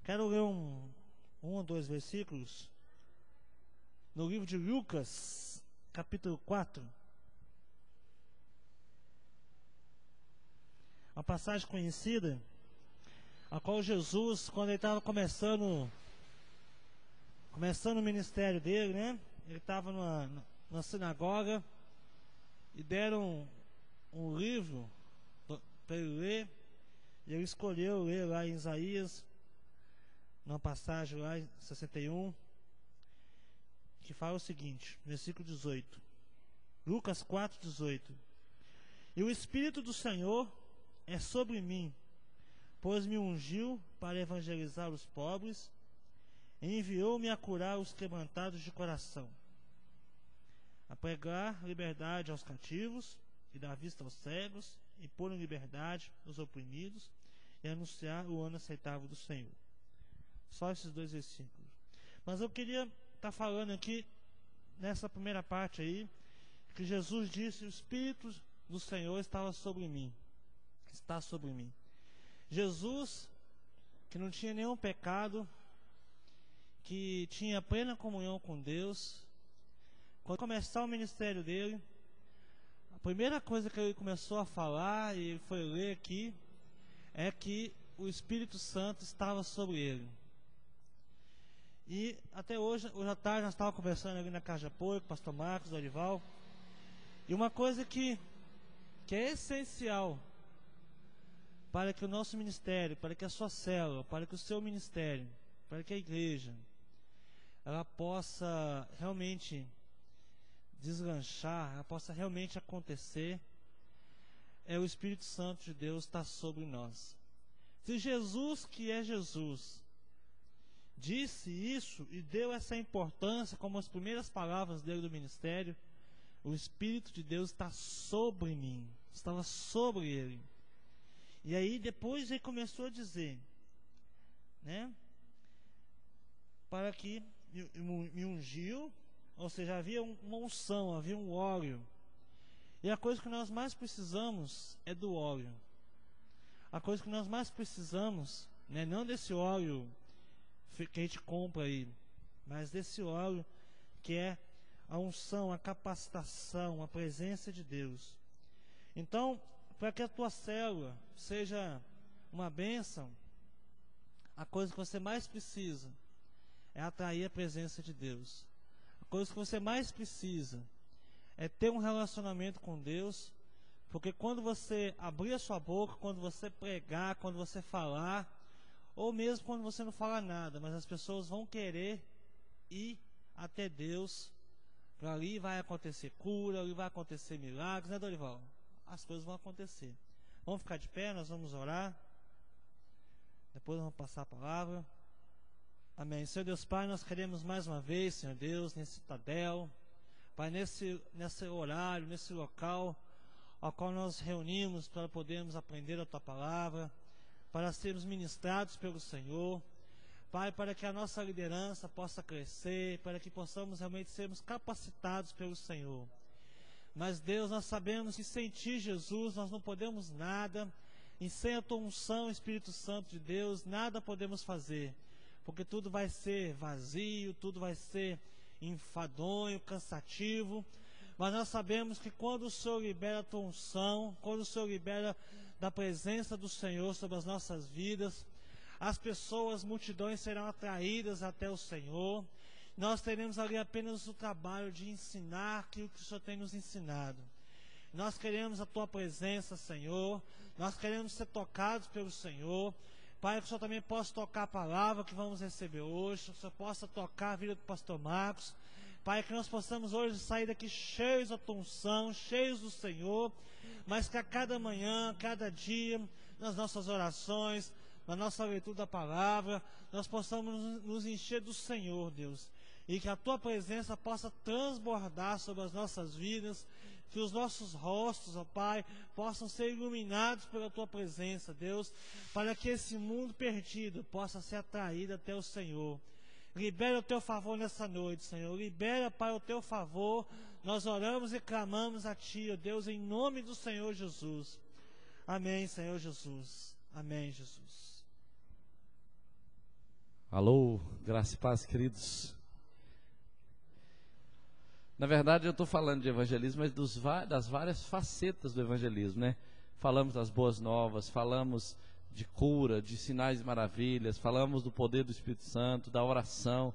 Quero ler um ou dois versículos no livro de Lucas, capítulo 4. Uma passagem conhecida, a qual Jesus, quando ele estava começando o ministério dele, né? Ele estava numa sinagoga e deram um livro para ele ler, e ele escolheu ler lá em Isaías, numa passagem lá em 61, que fala o seguinte, versículo 18, Lucas 4, 18: E o Espírito do Senhor é sobre mim, pois me ungiu para evangelizar os pobres, e enviou-me a curar os quebrantados de coração, a pregar liberdade aos cativos, e dar vista aos cegos, e pôr em liberdade os oprimidos, e anunciar o ano aceitável do Senhor. Só esses dois versículos. Mas eu queria estar falando aqui, nessa primeira parte aí, que Jesus disse: o Espírito do Senhor estava sobre mim. Está sobre mim. Jesus, que não tinha nenhum pecado, que tinha plena comunhão com Deus, quando começar o ministério dele, a primeira coisa que ele começou a falar, e foi ler aqui, é que o Espírito Santo estava sobre ele. E até hoje à tarde, nós estávamos conversando ali na casa de apoio com o pastor Marcos, Dorival, e uma coisa que é essencial para que o nosso ministério, para que a sua célula, para que o seu ministério, para que a igreja, ela possa realmente deslanchar, ela possa realmente acontecer, é o Espírito Santo de Deus estar sobre nós. Se Jesus, que é Jesus, disse isso e deu essa importância como as primeiras palavras dele do ministério, o Espírito de Deus está sobre mim, estava sobre ele. E aí depois ele começou a dizer, né, para que me ungiu, ou seja, havia uma unção, havia um óleo. E a coisa que nós mais precisamos é do óleo. A coisa que nós mais precisamos, né, não desse óleo que a gente compra aí, mas desse óleo que é a unção, a capacitação, a presença de Deus. Então, para que a tua célula seja uma bênção, a coisa que você mais precisa é atrair a presença de Deus. A coisa que você mais precisa é ter um relacionamento com Deus, porque quando você abrir a sua boca, quando você pregar, quando você falar, ou mesmo quando você não fala nada, mas as pessoas vão querer ir até Deus, para ali vai acontecer cura, ali vai acontecer milagres, né, Dorival? As coisas vão acontecer. Vamos ficar de pé, nós vamos orar, depois vamos passar a palavra. Amém. Senhor Deus Pai, nós queremos mais uma vez, Senhor Deus, nesse Tadel, Pai, nesse horário, nesse local ao qual nós reunimos para podermos aprender a Tua Palavra, para sermos ministrados pelo Senhor, Pai, para que a nossa liderança possa crescer, para que possamos realmente sermos capacitados pelo Senhor. Mas Deus, nós sabemos que sem Ti, Jesus, nós não podemos nada, e sem a Tua unção, Espírito Santo de Deus, nada podemos fazer, porque tudo vai ser vazio, tudo vai ser enfadonho, cansativo. Mas nós sabemos que quando o Senhor libera a Tua unção, quando o Senhor libera da presença do Senhor sobre as nossas vidas, as pessoas, multidões serão atraídas até o Senhor. Nós teremos ali apenas o trabalho de ensinar aquilo que o Senhor tem nos ensinado. Nós queremos a Tua presença, Senhor. Nós queremos ser tocados pelo Senhor. Pai, que o Senhor também possa tocar a palavra que vamos receber hoje, que o Senhor possa tocar a vida do pastor Marcos. Pai, que nós possamos hoje sair daqui cheios da Tua unção, cheios do Senhor, mas que a cada manhã, cada dia, nas nossas orações, na nossa leitura da palavra, nós possamos nos encher do Senhor, Deus, e que a Tua presença possa transbordar sobre as nossas vidas, que os nossos rostos, ó Pai, possam ser iluminados pela Tua presença, Deus, para que esse mundo perdido possa ser atraído até o Senhor. Libera o Teu favor nessa noite, Senhor. Libera, Pai, o Teu favor. Nós oramos e clamamos a Ti, ó Deus, em nome do Senhor Jesus. Amém, Senhor Jesus. Amém, Jesus. Alô, graça e paz, queridos. Na verdade, eu estou falando de evangelismo, mas das várias facetas do evangelismo, né? Falamos das boas novas, falamos de cura, de sinais e maravilhas, falamos do poder do Espírito Santo, da oração,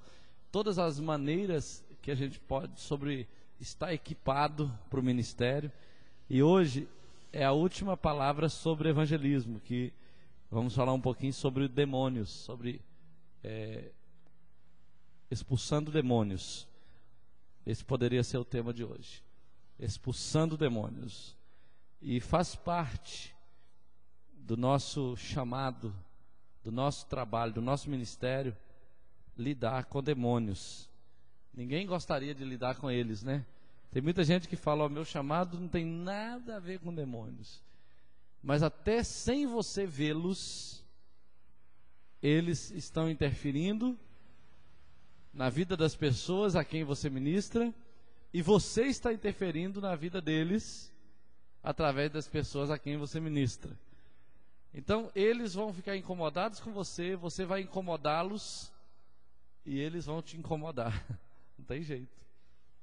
todas as maneiras que a gente pode sobre estar equipado para o ministério. E hoje é a última palavra sobre evangelismo, que vamos falar um pouquinho sobre demônios, sobre expulsando demônios. Esse poderia ser o tema de hoje, expulsando demônios. E faz parte do nosso chamado, do nosso trabalho, do nosso ministério, lidar com demônios. Ninguém gostaria de lidar com eles, né? Tem muita gente que fala, meu chamado não tem nada a ver com demônios. Mas até sem você vê-los, eles estão interferindo na vida das pessoas a quem você ministra, e você está interferindo na vida deles através das pessoas a quem você ministra. Então eles vão ficar incomodados com você, você vai incomodá-los e eles vão te incomodar. Não tem jeito.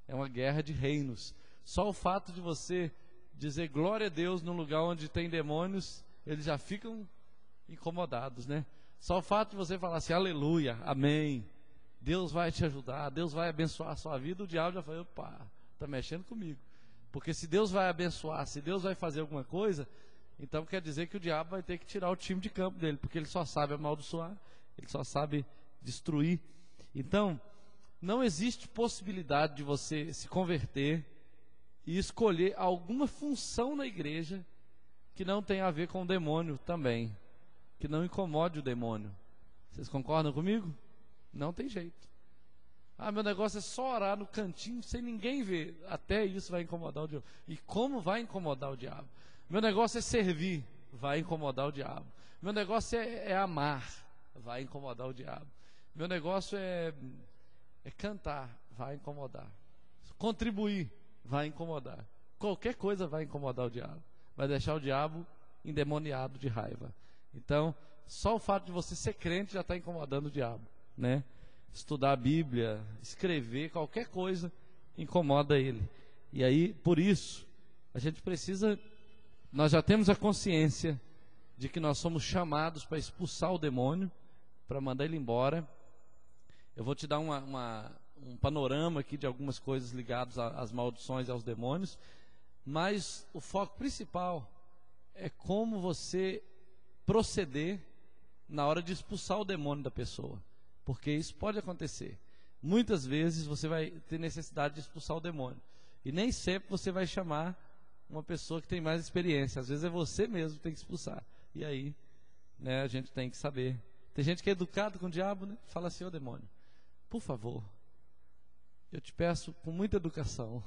É uma guerra de reinos. Só o fato de você dizer glória a Deus num lugar onde tem demônios, eles já ficam incomodados, né? Só o fato de você falar assim, aleluia, amém, Deus vai te ajudar, Deus vai abençoar a sua vida, o diabo já fala, opa, está mexendo comigo. Porque se Deus vai abençoar, se Deus vai fazer alguma coisa, então quer dizer que o diabo vai ter que tirar o time de campo dele, porque ele só sabe amaldiçoar, ele só sabe destruir. Então, não existe possibilidade de você se converter e escolher alguma função na igreja que não tenha a ver com o demônio também, que não incomode o demônio. Vocês concordam comigo? Não tem jeito. Meu negócio é só orar no cantinho sem ninguém ver. Até isso vai incomodar o diabo. E como vai incomodar o diabo? Meu negócio é servir, vai incomodar o diabo. Meu negócio é amar, vai incomodar o diabo. Meu negócio é cantar, vai incomodar. Contribuir, vai incomodar. Qualquer coisa vai incomodar o diabo. Vai deixar o diabo endemoniado de raiva. Então, só o fato de você ser crente já está incomodando o diabo, né? Estudar a Bíblia, escrever, qualquer coisa incomoda ele. E aí, por isso, a gente precisa, nós já temos a consciência de que nós somos chamados para expulsar o demônio, para mandar ele embora. Eu vou te dar um panorama aqui de algumas coisas ligadas às maldições e aos demônios, mas o foco principal é como você proceder na hora de expulsar o demônio da pessoa, porque isso pode acontecer. Muitas vezes você vai ter necessidade de expulsar o demônio, e nem sempre você vai chamar uma pessoa que tem mais experiência. Às vezes é você mesmo que tem que expulsar, e aí, né, a gente tem que saber. Tem gente que é educado com o diabo, né? Fala assim, ô demônio, por favor, eu te peço com muita educação,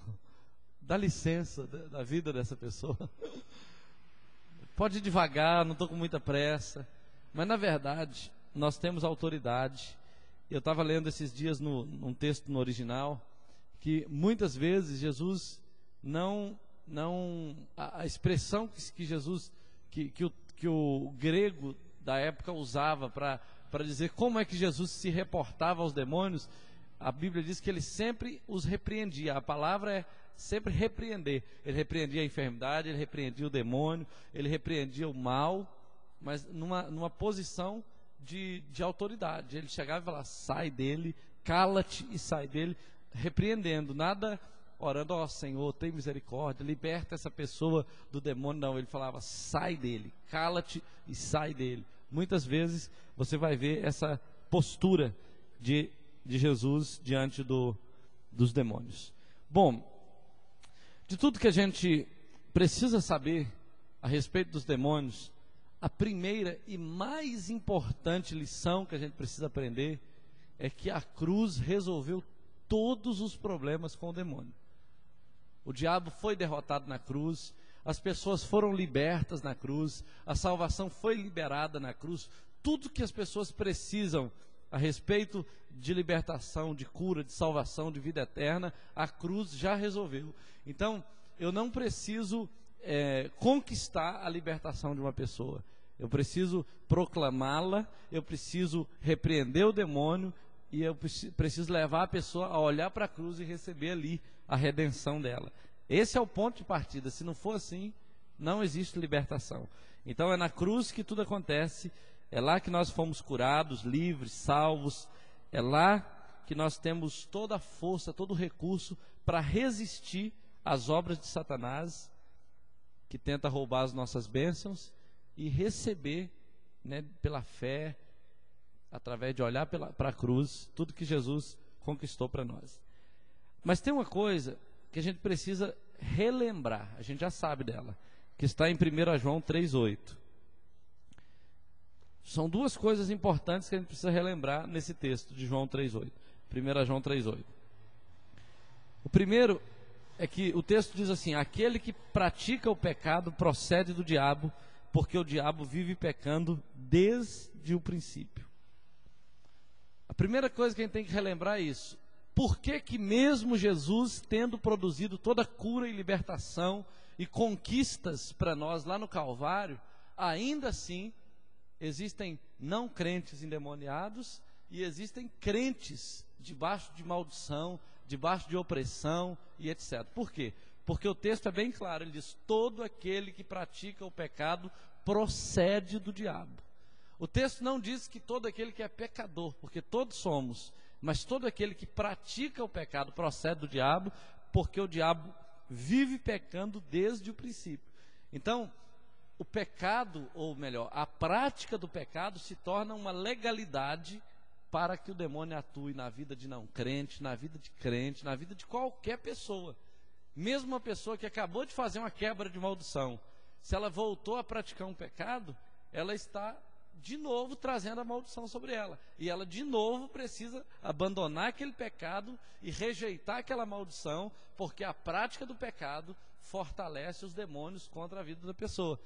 dá licença da vida dessa pessoa. Pode ir devagar, não estou com muita pressa. Mas na verdade, nós temos autoridade. Eu estava lendo esses dias num texto no original, que muitas vezes Jesus a expressão que Jesus, que o grego da época usava para dizer como é que Jesus se reportava aos demônios, a Bíblia diz que ele sempre os repreendia. A palavra é sempre repreender. Ele repreendia a enfermidade, ele repreendia o demônio, ele repreendia o mal, mas numa posição de autoridade. Ele chegava e falava, sai dele, cala-te e sai dele, repreendendo, nada orando, ó Senhor, tem misericórdia, liberta essa pessoa do demônio. Não, ele falava, sai dele, cala-te e sai dele. Muitas vezes você vai ver essa postura de Jesus diante dos demônios. Bom, de tudo que a gente precisa saber a respeito dos demônios, a primeira e mais importante lição que a gente precisa aprender é que a cruz resolveu todos os problemas com o demônio. O diabo foi derrotado na cruz, as pessoas foram libertas na cruz, a salvação foi liberada na cruz. Tudo que as pessoas precisam a respeito de libertação, de cura, de salvação, de vida eterna, a cruz já resolveu. Então, eu não preciso conquistar a libertação de uma pessoa. Eu preciso proclamá-la, eu preciso repreender o demônio, e eu preciso levar a pessoa a olhar para a cruz e receber ali a redenção dela. Esse é o ponto de partida. Se não for assim, não existe libertação. Então é na cruz que tudo acontece, é lá que nós fomos curados, livres, salvos, é lá que nós temos toda a força, todo o recurso para resistir às obras de Satanás, que tenta roubar as nossas bênçãos, e receber, né, pela fé, através de olhar para a cruz, tudo que Jesus conquistou para nós. Mas tem uma coisa que a gente precisa relembrar, a gente já sabe dela, que está em 1 João 3,8. São duas coisas importantes que a gente precisa relembrar nesse texto de João 3,8. 1 João 3,8. O primeiro é que o texto diz assim: aquele que pratica o pecado procede do diabo, porque o diabo vive pecando desde o princípio. A primeira coisa que a gente tem que relembrar é isso. Por que mesmo Jesus, tendo produzido toda cura e libertação e conquistas para nós lá no Calvário, ainda assim existem não crentes endemoniados e existem crentes debaixo de maldição, debaixo de opressão e etc. Por quê? Porque o texto é bem claro, ele diz: todo aquele que pratica o pecado procede do diabo. O texto não diz que todo aquele que é pecador, porque todos somos, mas todo aquele que pratica o pecado procede do diabo, porque o diabo vive pecando desde o princípio. Então, o pecado, ou melhor, a prática do pecado se torna uma legalidade para que o demônio atue na vida de não crente, na vida de crente, na vida de qualquer pessoa. Mesmo uma pessoa que acabou de fazer uma quebra de maldição, se ela voltou a praticar um pecado, ela está de novo trazendo a maldição sobre ela, e ela de novo precisa abandonar aquele pecado e rejeitar aquela maldição, porque a prática do pecado fortalece os demônios contra a vida da pessoa.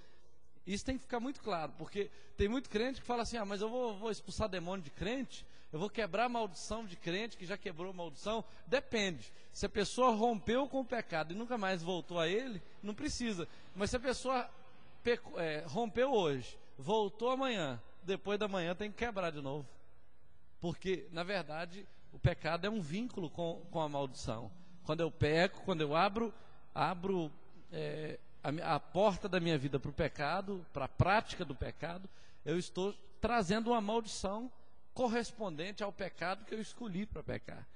Isso tem que ficar muito claro, porque tem muito crente que fala assim: mas eu vou expulsar demônio de crente, eu vou quebrar a maldição de crente que já quebrou a maldição. Depende, se a pessoa rompeu com o pecado e nunca mais voltou a ele, não precisa. Mas se a pessoa rompeu hoje, voltou amanhã, depois da manhã tem que quebrar de novo, porque na verdade o pecado é um vínculo com a maldição. Quando eu peco, quando eu abro a porta da minha vida para o pecado, para a prática do pecado, eu estou trazendo uma maldição correspondente ao pecado que eu escolhi para pecar.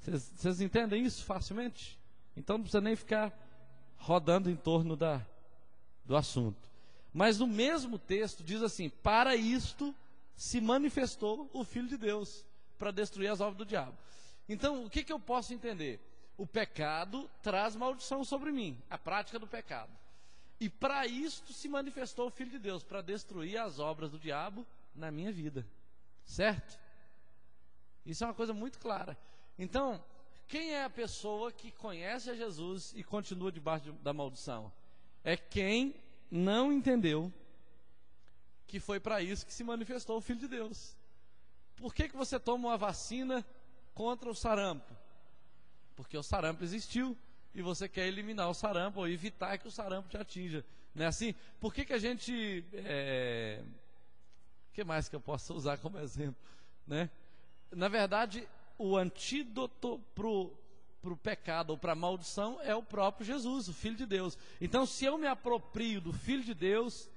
Vocês entendem isso facilmente? Então não precisa nem ficar rodando em torno do assunto. Mas no mesmo texto diz assim: para isto se manifestou o Filho de Deus, para destruir as obras do diabo. Então, o que eu posso entender? O pecado traz maldição sobre mim, a prática do pecado. E para isto se manifestou o Filho de Deus, para destruir as obras do diabo na minha vida. Certo? Isso é uma coisa muito clara. Então, quem é a pessoa que conhece a Jesus e continua debaixo da maldição? É quem não entendeu que foi para isso que se manifestou o Filho de Deus. Por que você toma uma vacina contra o sarampo? Porque o sarampo existiu e você quer eliminar o sarampo ou evitar que o sarampo te atinja. Não é assim? Por que a gente... O que mais que eu posso usar como exemplo? Né? Na verdade, o antídoto para o pecado ou para a maldição é o próprio Jesus, o Filho de Deus. Então, se eu me aproprio do Filho de Deus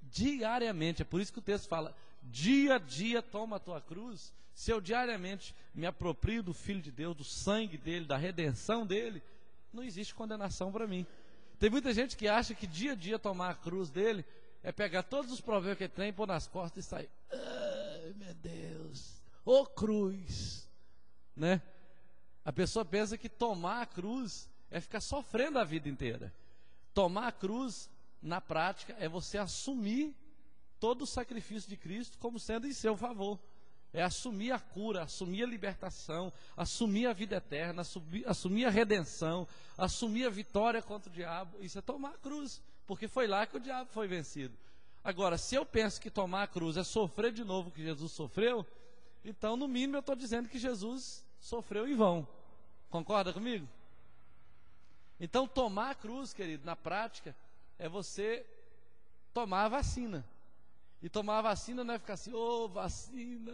diariamente, é por isso que o texto fala: dia a dia toma a tua cruz. Se eu diariamente me aproprio do Filho de Deus, do sangue dele, da redenção dele, não existe condenação para mim. Tem muita gente que acha que dia a dia tomar a cruz dele é pegar todos os problemas que ele tem, pôr nas costas e sair: ai meu Deus, ô cruz, né? A pessoa pensa que tomar a cruz é ficar sofrendo a vida inteira. Tomar a cruz, na prática, é você assumir todo o sacrifício de Cristo como sendo em seu favor. É assumir a cura, assumir a libertação, assumir a vida eterna, assumir a redenção, assumir a vitória contra o diabo. Isso é tomar a cruz, porque foi lá que o diabo foi vencido. Agora, se eu penso que tomar a cruz é sofrer de novo o que Jesus sofreu, então no mínimo eu estou dizendo que Jesus sofreu em vão. Concorda comigo? Então tomar a cruz, querido, na prática, é você tomar a vacina. E tomar a vacina não é ficar assim, ô vacina,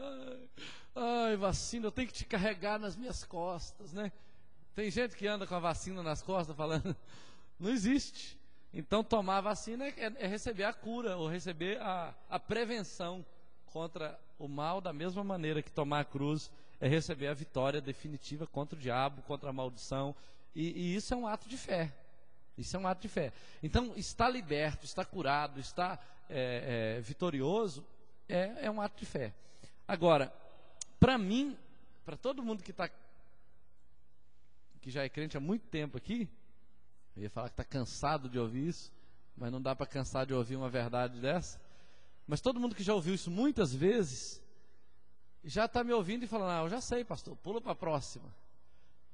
ai vacina, eu tenho que te carregar nas minhas costas, né? Tem gente que anda com a vacina nas costas falando, não existe. Então tomar a vacina é receber a cura, ou receber a prevenção contra o mal, da mesma maneira que tomar a cruz é receber a vitória definitiva contra o diabo, contra a maldição, e isso é um ato de fé. Isso é um ato de fé. Então, estar liberto, estar curado, estar vitorioso, é um ato de fé. Agora, para mim, para todo mundo que já é crente há muito tempo aqui, eu ia falar que está cansado de ouvir isso, mas não dá para cansar de ouvir uma verdade dessa. Mas todo mundo que já ouviu isso muitas vezes, já está me ouvindo e falando, eu já sei, pastor, pula para a próxima.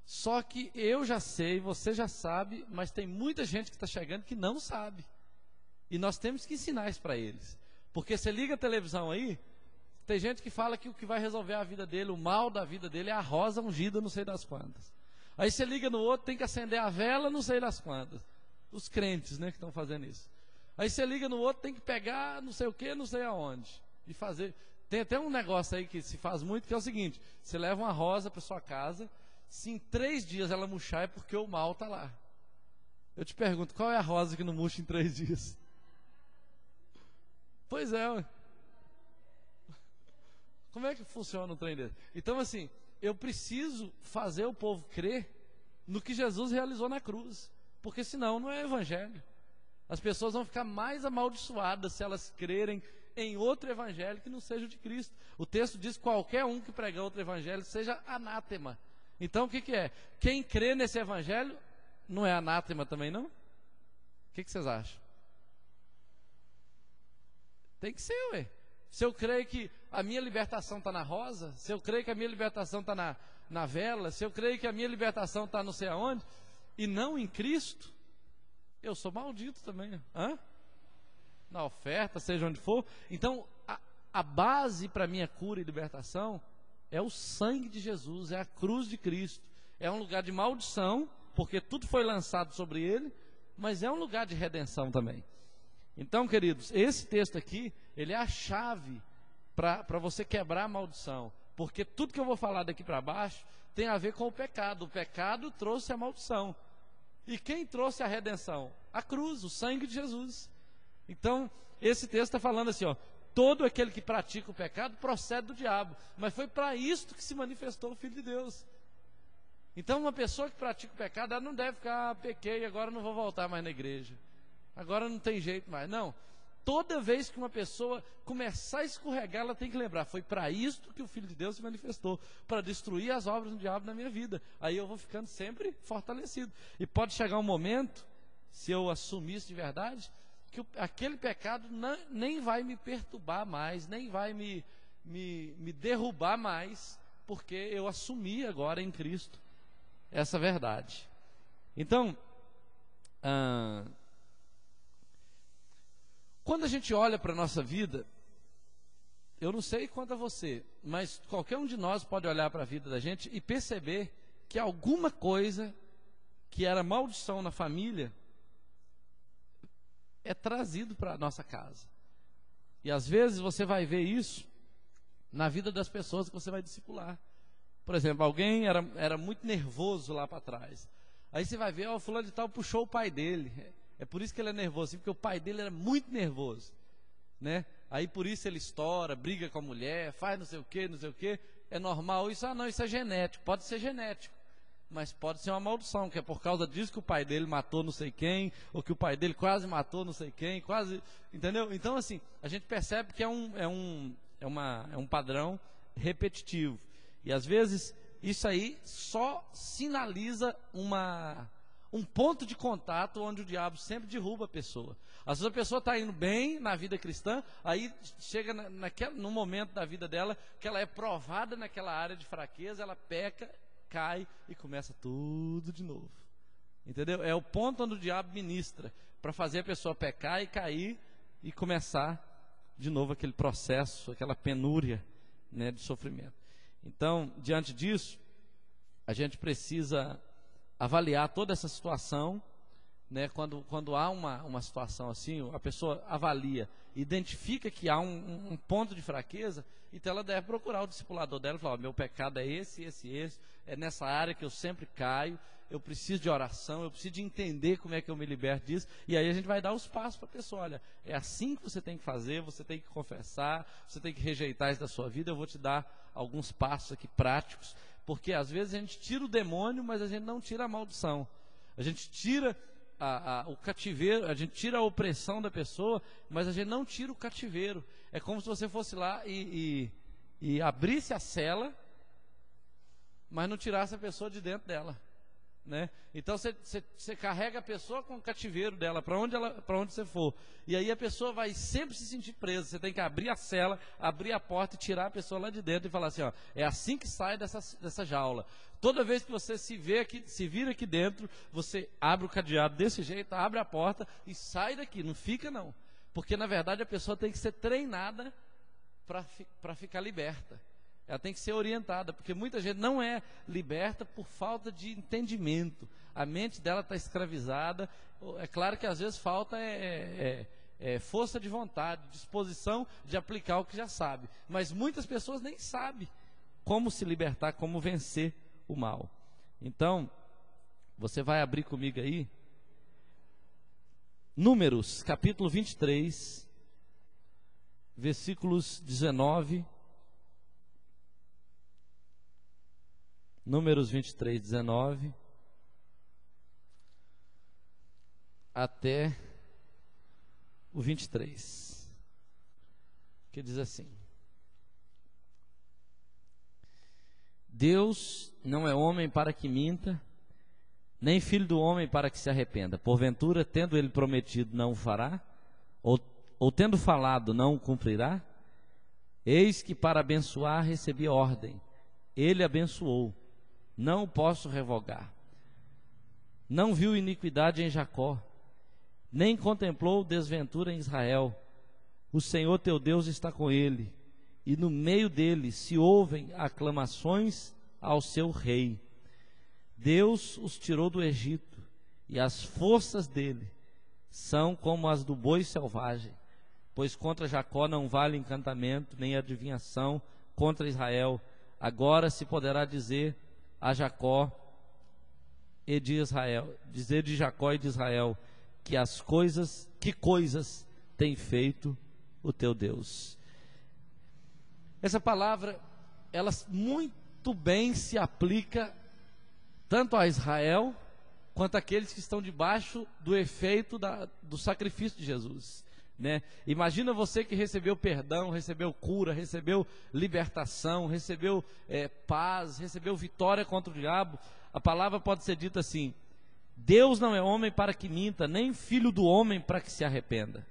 Só que eu já sei, você já sabe, mas tem muita gente que está chegando que não sabe. E nós temos que ensinar isso para eles. Porque você liga a televisão aí, tem gente que fala que o que vai resolver a vida dele, o mal da vida dele é a rosa ungida não sei das quantas. Aí você liga no outro, tem que acender a vela não sei das quantas. Os crentes, né, que estão fazendo isso. Aí você liga no outro, tem que pegar não sei o que, não sei aonde. E fazer. Tem até um negócio aí que se faz muito, que é o seguinte: você leva uma rosa para sua casa, se em 3 dias ela murchar é porque o mal está lá. Eu te pergunto, qual é a rosa que não murcha em 3 dias? Pois é, ué. Como é que funciona um trem desse? Então assim, eu preciso fazer o povo crer no que Jesus realizou na cruz, porque senão não é evangelho. As pessoas vão ficar mais amaldiçoadas se elas crerem em outro evangelho que não seja o de Cristo. O texto diz que qualquer um que pregar outro evangelho seja anátema. Então o que é? Quem crê nesse evangelho não é anátema também, não? O que vocês acham? Tem que ser, ué. Se eu creio que a minha libertação está na rosa, se eu creio que a minha libertação está na vela, se eu creio que a minha libertação está não sei aonde, e não em Cristo, eu sou maldito também. Na oferta, seja onde for. Então, a base para a minha cura e libertação é o sangue de Jesus, é a cruz de Cristo. É um lugar de maldição, porque tudo foi lançado sobre ele, mas é um lugar de redenção também. Então, queridos, esse texto aqui, ele é a chave para você quebrar a maldição, porque tudo que eu vou falar daqui para baixo tem a ver com o pecado. O pecado trouxe a maldição. E quem trouxe a redenção? A cruz, o sangue de Jesus. Então, esse texto está falando assim, todo aquele que pratica o pecado procede do diabo, mas foi para isto que se manifestou o Filho de Deus. Então, uma pessoa que pratica o pecado, ela não deve ficar, pequei, agora não vou voltar mais na igreja, agora não tem jeito mais. Não, toda vez que uma pessoa começar a escorregar, ela tem que lembrar, foi para isto que o Filho de Deus se manifestou, para destruir as obras do diabo na minha vida. Aí eu vou ficando sempre fortalecido. E pode chegar um momento, se eu assumir isso de verdade, que aquele pecado nem vai me perturbar mais, nem vai me derrubar mais, porque eu assumi agora em Cristo essa verdade. Então, quando a gente olha para a nossa vida, eu não sei quanto a você, mas qualquer um de nós pode olhar para a vida da gente e perceber que alguma coisa que era maldição na família é trazido para a nossa casa. E às vezes você vai ver isso na vida das pessoas que você vai discipular. Por exemplo, alguém era muito nervoso lá para trás. Aí você vai ver, o fulano de tal puxou o pai dele. É por isso que ele é nervoso, porque o pai dele era muito nervoso, né? Aí por isso ele estoura, briga com a mulher, faz não sei o que. É normal isso? Não, isso é genético. Pode ser genético, mas pode ser uma maldição, que é por causa disso que o pai dele matou não sei quem, ou que o pai dele quase matou não sei quem, quase, entendeu? Então assim, a gente percebe que é um padrão repetitivo. E às vezes isso aí só sinaliza um ponto de contato onde o diabo sempre derruba a pessoa. Às vezes a pessoa está indo bem na vida cristã, aí chega no momento da vida dela que ela é provada naquela área de fraqueza, ela peca, cai e começa tudo de novo. Entendeu? É o ponto onde o diabo ministra para fazer a pessoa pecar e cair e começar de novo aquele processo, aquela penúria, né, de sofrimento. Então, diante disso, a gente precisa avaliar toda essa situação, né? Quando há uma situação assim, a pessoa avalia, identifica que há um ponto de fraqueza, então ela deve procurar o discipulador dela e falar: meu pecado é esse, é nessa área que eu sempre caio, eu preciso de oração, eu preciso de entender como é que eu me liberto disso. E aí a gente vai dar os passos para a pessoa: olha, é assim que você tem que fazer, você tem que confessar, você tem que rejeitar isso da sua vida. Eu vou te dar alguns passos aqui práticos, porque às vezes a gente tira o demônio, mas a gente não tira a maldição. A gente tira o cativeiro, a gente tira a opressão da pessoa, mas a gente não tira o cativeiro. É como se você fosse lá e abrisse a cela, mas não tirasse a pessoa de dentro dela, né? Então você carrega a pessoa com o cativeiro dela para onde você for, e aí a pessoa vai sempre se sentir presa. Você tem que abrir a cela, abrir a porta e tirar a pessoa lá de dentro e falar assim: ó, é assim que sai dessa jaula. Toda vez que você se vira aqui dentro, você abre o cadeado desse jeito, abre a porta e sai daqui, não fica não, porque na verdade a pessoa tem que ser treinada para ficar liberta. Ela tem que ser orientada, porque muita gente não é liberta por falta de entendimento. A mente dela está escravizada. É claro que às vezes falta força de vontade, disposição de aplicar o que já sabe. Mas muitas pessoas nem sabem como se libertar, como vencer o mal. Então, você vai abrir comigo aí Números, capítulo 23, versículos 19. Números 23, 19 até o 23, que diz assim: Deus não é homem para que minta, nem filho do homem para que se arrependa. Porventura, tendo ele prometido, não o fará? Ou tendo falado, não o cumprirá? Eis que para abençoar recebi ordem, ele abençoou, não o posso revogar. Não viu iniquidade em Jacó, nem contemplou desventura em Israel. O Senhor teu Deus está com ele, e no meio dele se ouvem aclamações ao seu rei. Deus os tirou do Egito, e as forças dele são como as do boi selvagem. Pois contra Jacó não vale encantamento, nem adivinhação contra Israel. Agora se poderá dizer a Jacó e de Israel, dizer de Jacó e de Israel, que coisas tem feito o teu Deus. Essa palavra, ela muito bem se aplica tanto a Israel quanto àqueles que estão debaixo do efeito do sacrifício de Jesus, né? Imagina você que recebeu perdão, recebeu cura, recebeu libertação, recebeu paz, recebeu vitória contra o diabo. A palavra pode ser dita assim: Deus não é homem para que minta, nem filho do homem para que se arrependa.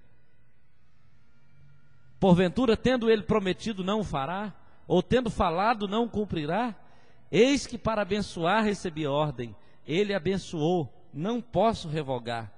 Porventura, tendo ele prometido, não o fará? Ou tendo falado, não o cumprirá? Eis que para abençoar recebi ordem, ele abençoou, não posso revogar.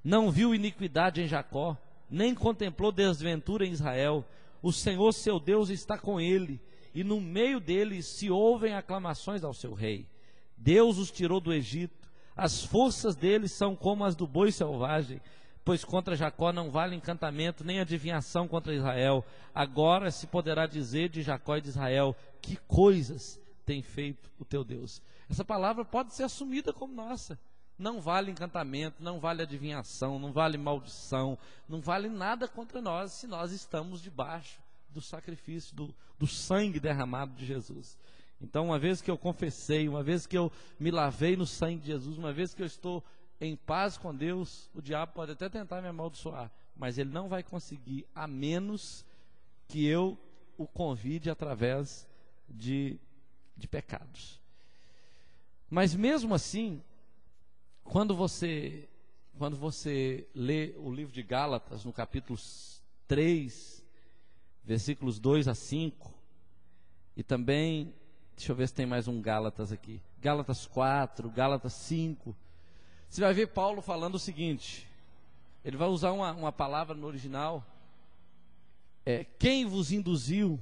Não viu iniquidade em Jacó, nem contemplou desventura em Israel. O Senhor seu Deus está com ele, e no meio dele se ouvem aclamações ao seu rei. Deus os tirou do Egito, as forças dele são como as do boi selvagem. Pois contra Jacó não vale encantamento, nem adivinhação contra Israel. Agora se poderá dizer de Jacó e de Israel, que coisas tem feito o teu Deus. Essa palavra pode ser assumida como nossa. Não vale encantamento, não vale adivinhação, não vale maldição, não vale nada contra nós, se nós estamos debaixo do sacrifício, do sangue derramado de Jesus. Então, uma vez que eu confessei, uma vez que eu me lavei no sangue de Jesus, uma vez que eu estou em paz com Deus, o diabo pode até tentar me amaldiçoar, mas ele não vai conseguir, a menos que eu o convide através de pecados. Mas mesmo assim, quando você lê o livro de Gálatas, no capítulo 3, versículos 2 a 5, e também, deixa eu ver se tem mais um Gálatas aqui, Gálatas 4, Gálatas 5, você vai ver Paulo falando o seguinte, ele vai usar uma palavra no original, quem vos induziu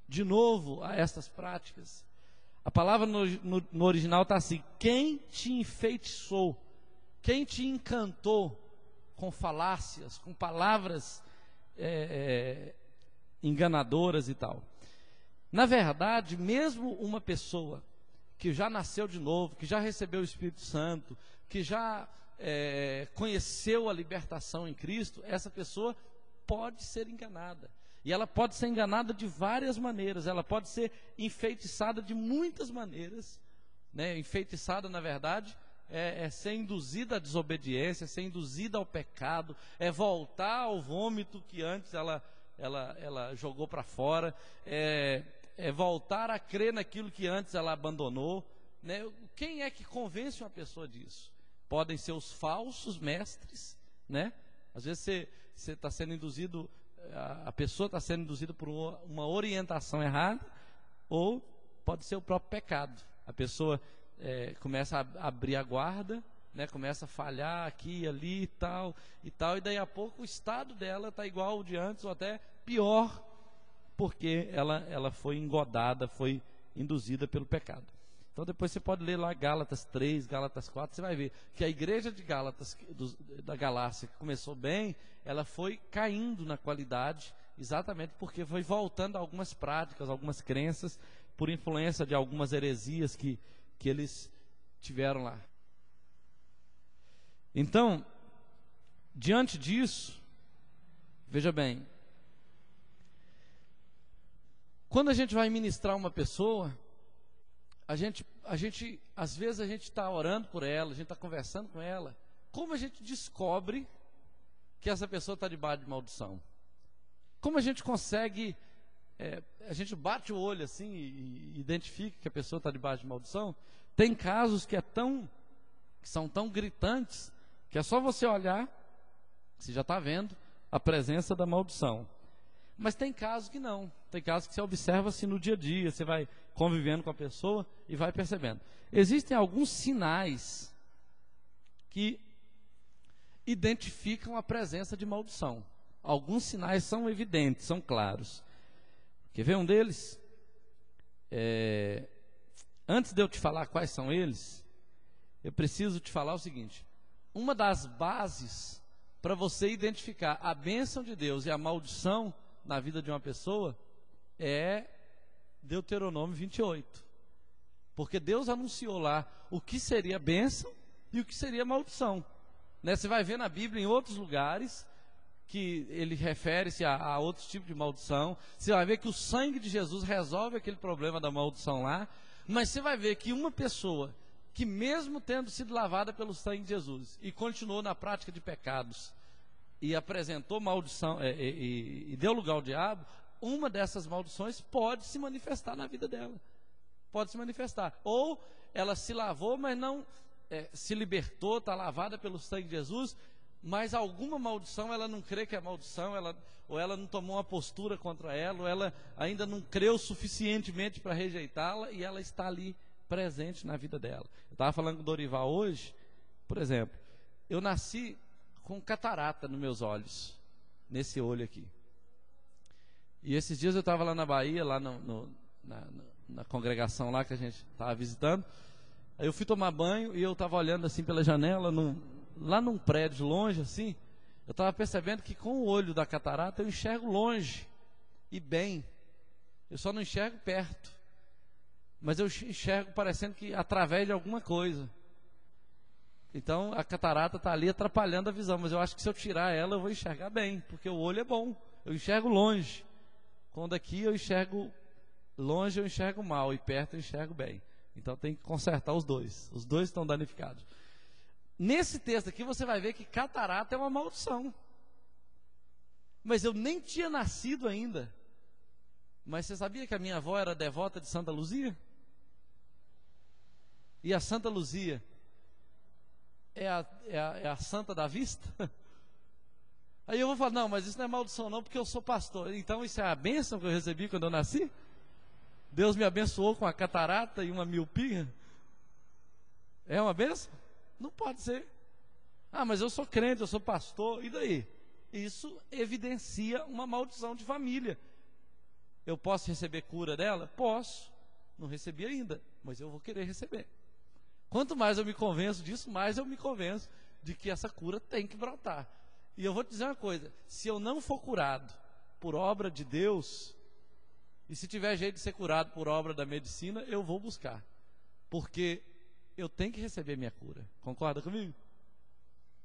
de novo a estas práticas? A palavra no original está assim: quem te enfeitiçou? Quem te encantou com falácias, com palavras enganadoras e tal? Na verdade, mesmo uma pessoa que já nasceu de novo, que já recebeu o Espírito Santo, que já conheceu a libertação em Cristo, essa pessoa pode ser enganada. E ela pode ser enganada de várias maneiras, ela pode ser enfeitiçada de muitas maneiras, né? Enfeitiçada, na verdade, é ser induzida à desobediência, é ser induzida ao pecado, é voltar ao vômito que antes ela jogou para fora, é voltar a crer naquilo que antes ela abandonou, né? Quem é que convence uma pessoa disso? Podem ser os falsos mestres, né? Às vezes você está sendo induzido, a pessoa está sendo induzida por uma orientação errada, ou pode ser o próprio pecado. A pessoa começa a abrir a guarda, né? Começa a falhar aqui, ali e tal, e daí a pouco o estado dela está igual ao de antes, ou até pior, porque ela foi engodada, foi induzida pelo pecado. Então depois você pode ler lá Gálatas 3, Gálatas 4, você vai ver que a igreja de Gálatas, da Galácia, que começou bem, ela foi caindo na qualidade, exatamente porque foi voltando a algumas práticas, algumas crenças, por influência de algumas heresias que eles tiveram lá. Então, diante disso, veja bem, quando a gente vai ministrar uma pessoa, às vezes a gente está orando por ela, a gente está conversando com ela. Como a gente descobre que essa pessoa está debaixo de maldição? Como a gente consegue, a gente bate o olho assim e identifica que a pessoa está debaixo de maldição? Tem casos que são tão gritantes, que é só você olhar, você já está vendo a presença da maldição. Mas tem casos que não. Tem casos que você observa assim no dia a dia, você vai convivendo com a pessoa e vai percebendo. Existem alguns sinais que identificam a presença de maldição. Alguns sinais são evidentes, são claros. Quer ver um deles? Antes de eu te falar quais são eles, eu preciso te falar o seguinte. Uma das bases para você identificar a bênção de Deus e a maldição na vida de uma pessoa é Deuteronômio 28. Porque Deus anunciou lá o que seria bênção e o que seria maldição. Né? Você vai ver na Bíblia em outros lugares que ele refere-se a outros tipos de maldição. Você vai ver que o sangue de Jesus resolve aquele problema da maldição lá. Mas você vai ver que uma pessoa que mesmo tendo sido lavada pelo sangue de Jesus e continuou na prática de pecados e apresentou maldição e deu lugar ao diabo, uma dessas maldições pode se manifestar na vida dela. Pode se manifestar. Ou ela se lavou, mas não se libertou, está lavada pelo sangue de Jesus, mas alguma maldição ela não crê que é maldição, ou ela não tomou uma postura contra ela, ou ela ainda não creu suficientemente para rejeitá-la, e ela está ali presente na vida dela. Eu estava falando com o Dorival hoje, por exemplo, eu nasci com catarata nos meus olhos, nesse olho aqui. E esses dias eu estava lá na Bahia, lá na congregação lá que a gente estava visitando. Aí eu fui tomar banho e eu estava olhando assim pela janela, lá num prédio longe assim. Eu estava percebendo que com o olho da catarata eu enxergo longe e bem. Eu só não enxergo perto. Mas eu enxergo parecendo que através de alguma coisa. Então a catarata está ali atrapalhando a visão, mas eu acho que se eu tirar ela eu vou enxergar bem, porque o olho é bom, eu enxergo longe. Quando aqui eu enxergo longe, eu enxergo mal, e perto eu enxergo bem. Então tem que consertar os dois estão danificados. Nesse texto aqui você vai ver que catarata é uma maldição. Mas eu nem tinha nascido ainda. Mas você sabia que a minha avó era devota de Santa Luzia? E a Santa Luzia é a santa da vista? Aí eu vou falar, não, mas isso não é maldição não, porque eu sou pastor. Então isso é a bênção que eu recebi quando eu nasci? Deus me abençoou com a catarata e uma miopia? É uma bênção? Não pode ser. Ah, mas eu sou crente, eu sou pastor, e daí? Isso evidencia uma maldição de família. Eu posso receber cura dela? Posso. Não recebi ainda, mas eu vou querer receber. Quanto mais eu me convenço disso, mais eu me convenço de que essa cura tem que brotar. E eu vou te dizer uma coisa, se eu não for curado por obra de Deus, e se tiver jeito de ser curado por obra da medicina, eu vou buscar, porque eu tenho que receber minha cura. Concorda comigo?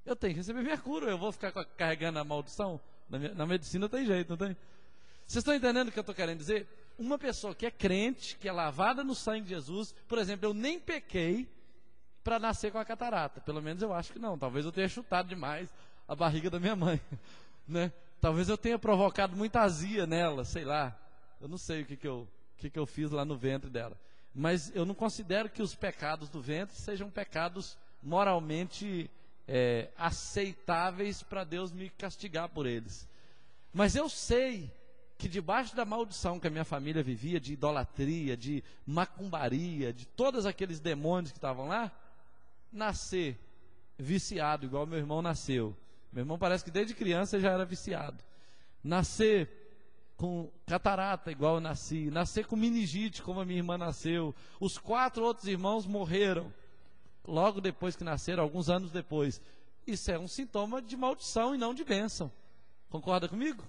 Eu tenho que receber minha cura. Eu vou ficar carregando a maldição? Na medicina tem jeito, não tem? Vocês estão entendendo o que eu estou querendo dizer? Uma pessoa que é crente, que é lavada no sangue de Jesus, por exemplo, eu nem pequei para nascer com a catarata. Pelo menos eu acho que não. Talvez eu tenha chutado demais a barriga da minha mãe, né? Talvez eu tenha provocado muita azia nela, sei lá. Eu não sei o que eu fiz lá no ventre dela. Mas eu não considero que os pecados do ventre sejam pecados moralmente aceitáveis para Deus me castigar por eles. Mas eu sei que debaixo da maldição que a minha família vivia, de idolatria, de macumbaria, de todos aqueles demônios que estavam lá, nascer viciado, igual meu irmão nasceu. Meu irmão parece que desde criança já era viciado. Nascer com catarata, igual eu nasci. Nascer com meningite, como a minha irmã nasceu. Os 4 outros irmãos morreram logo depois que nasceram, alguns anos depois. Isso é um sintoma de maldição e não de bênção. Concorda comigo?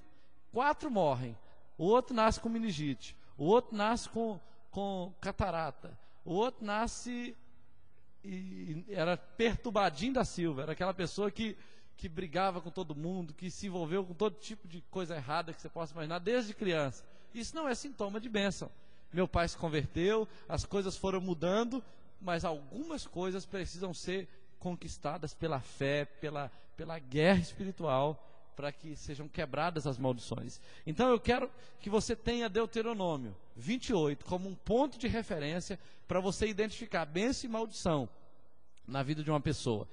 4 morrem. O outro nasce com meningite. O outro nasce com catarata. O outro nasce e era perturbadinho da Silva. Era aquela pessoa que brigava com todo mundo, que se envolveu com todo tipo de coisa errada que você possa imaginar desde criança. Isso não é sintoma de bênção. Meu pai se converteu, as coisas foram mudando, mas algumas coisas precisam ser conquistadas pela fé, pela guerra espiritual, para que sejam quebradas as maldições. Então eu quero que você tenha Deuteronômio 28 como um ponto de referência para você identificar bênção e maldição na vida de uma pessoa.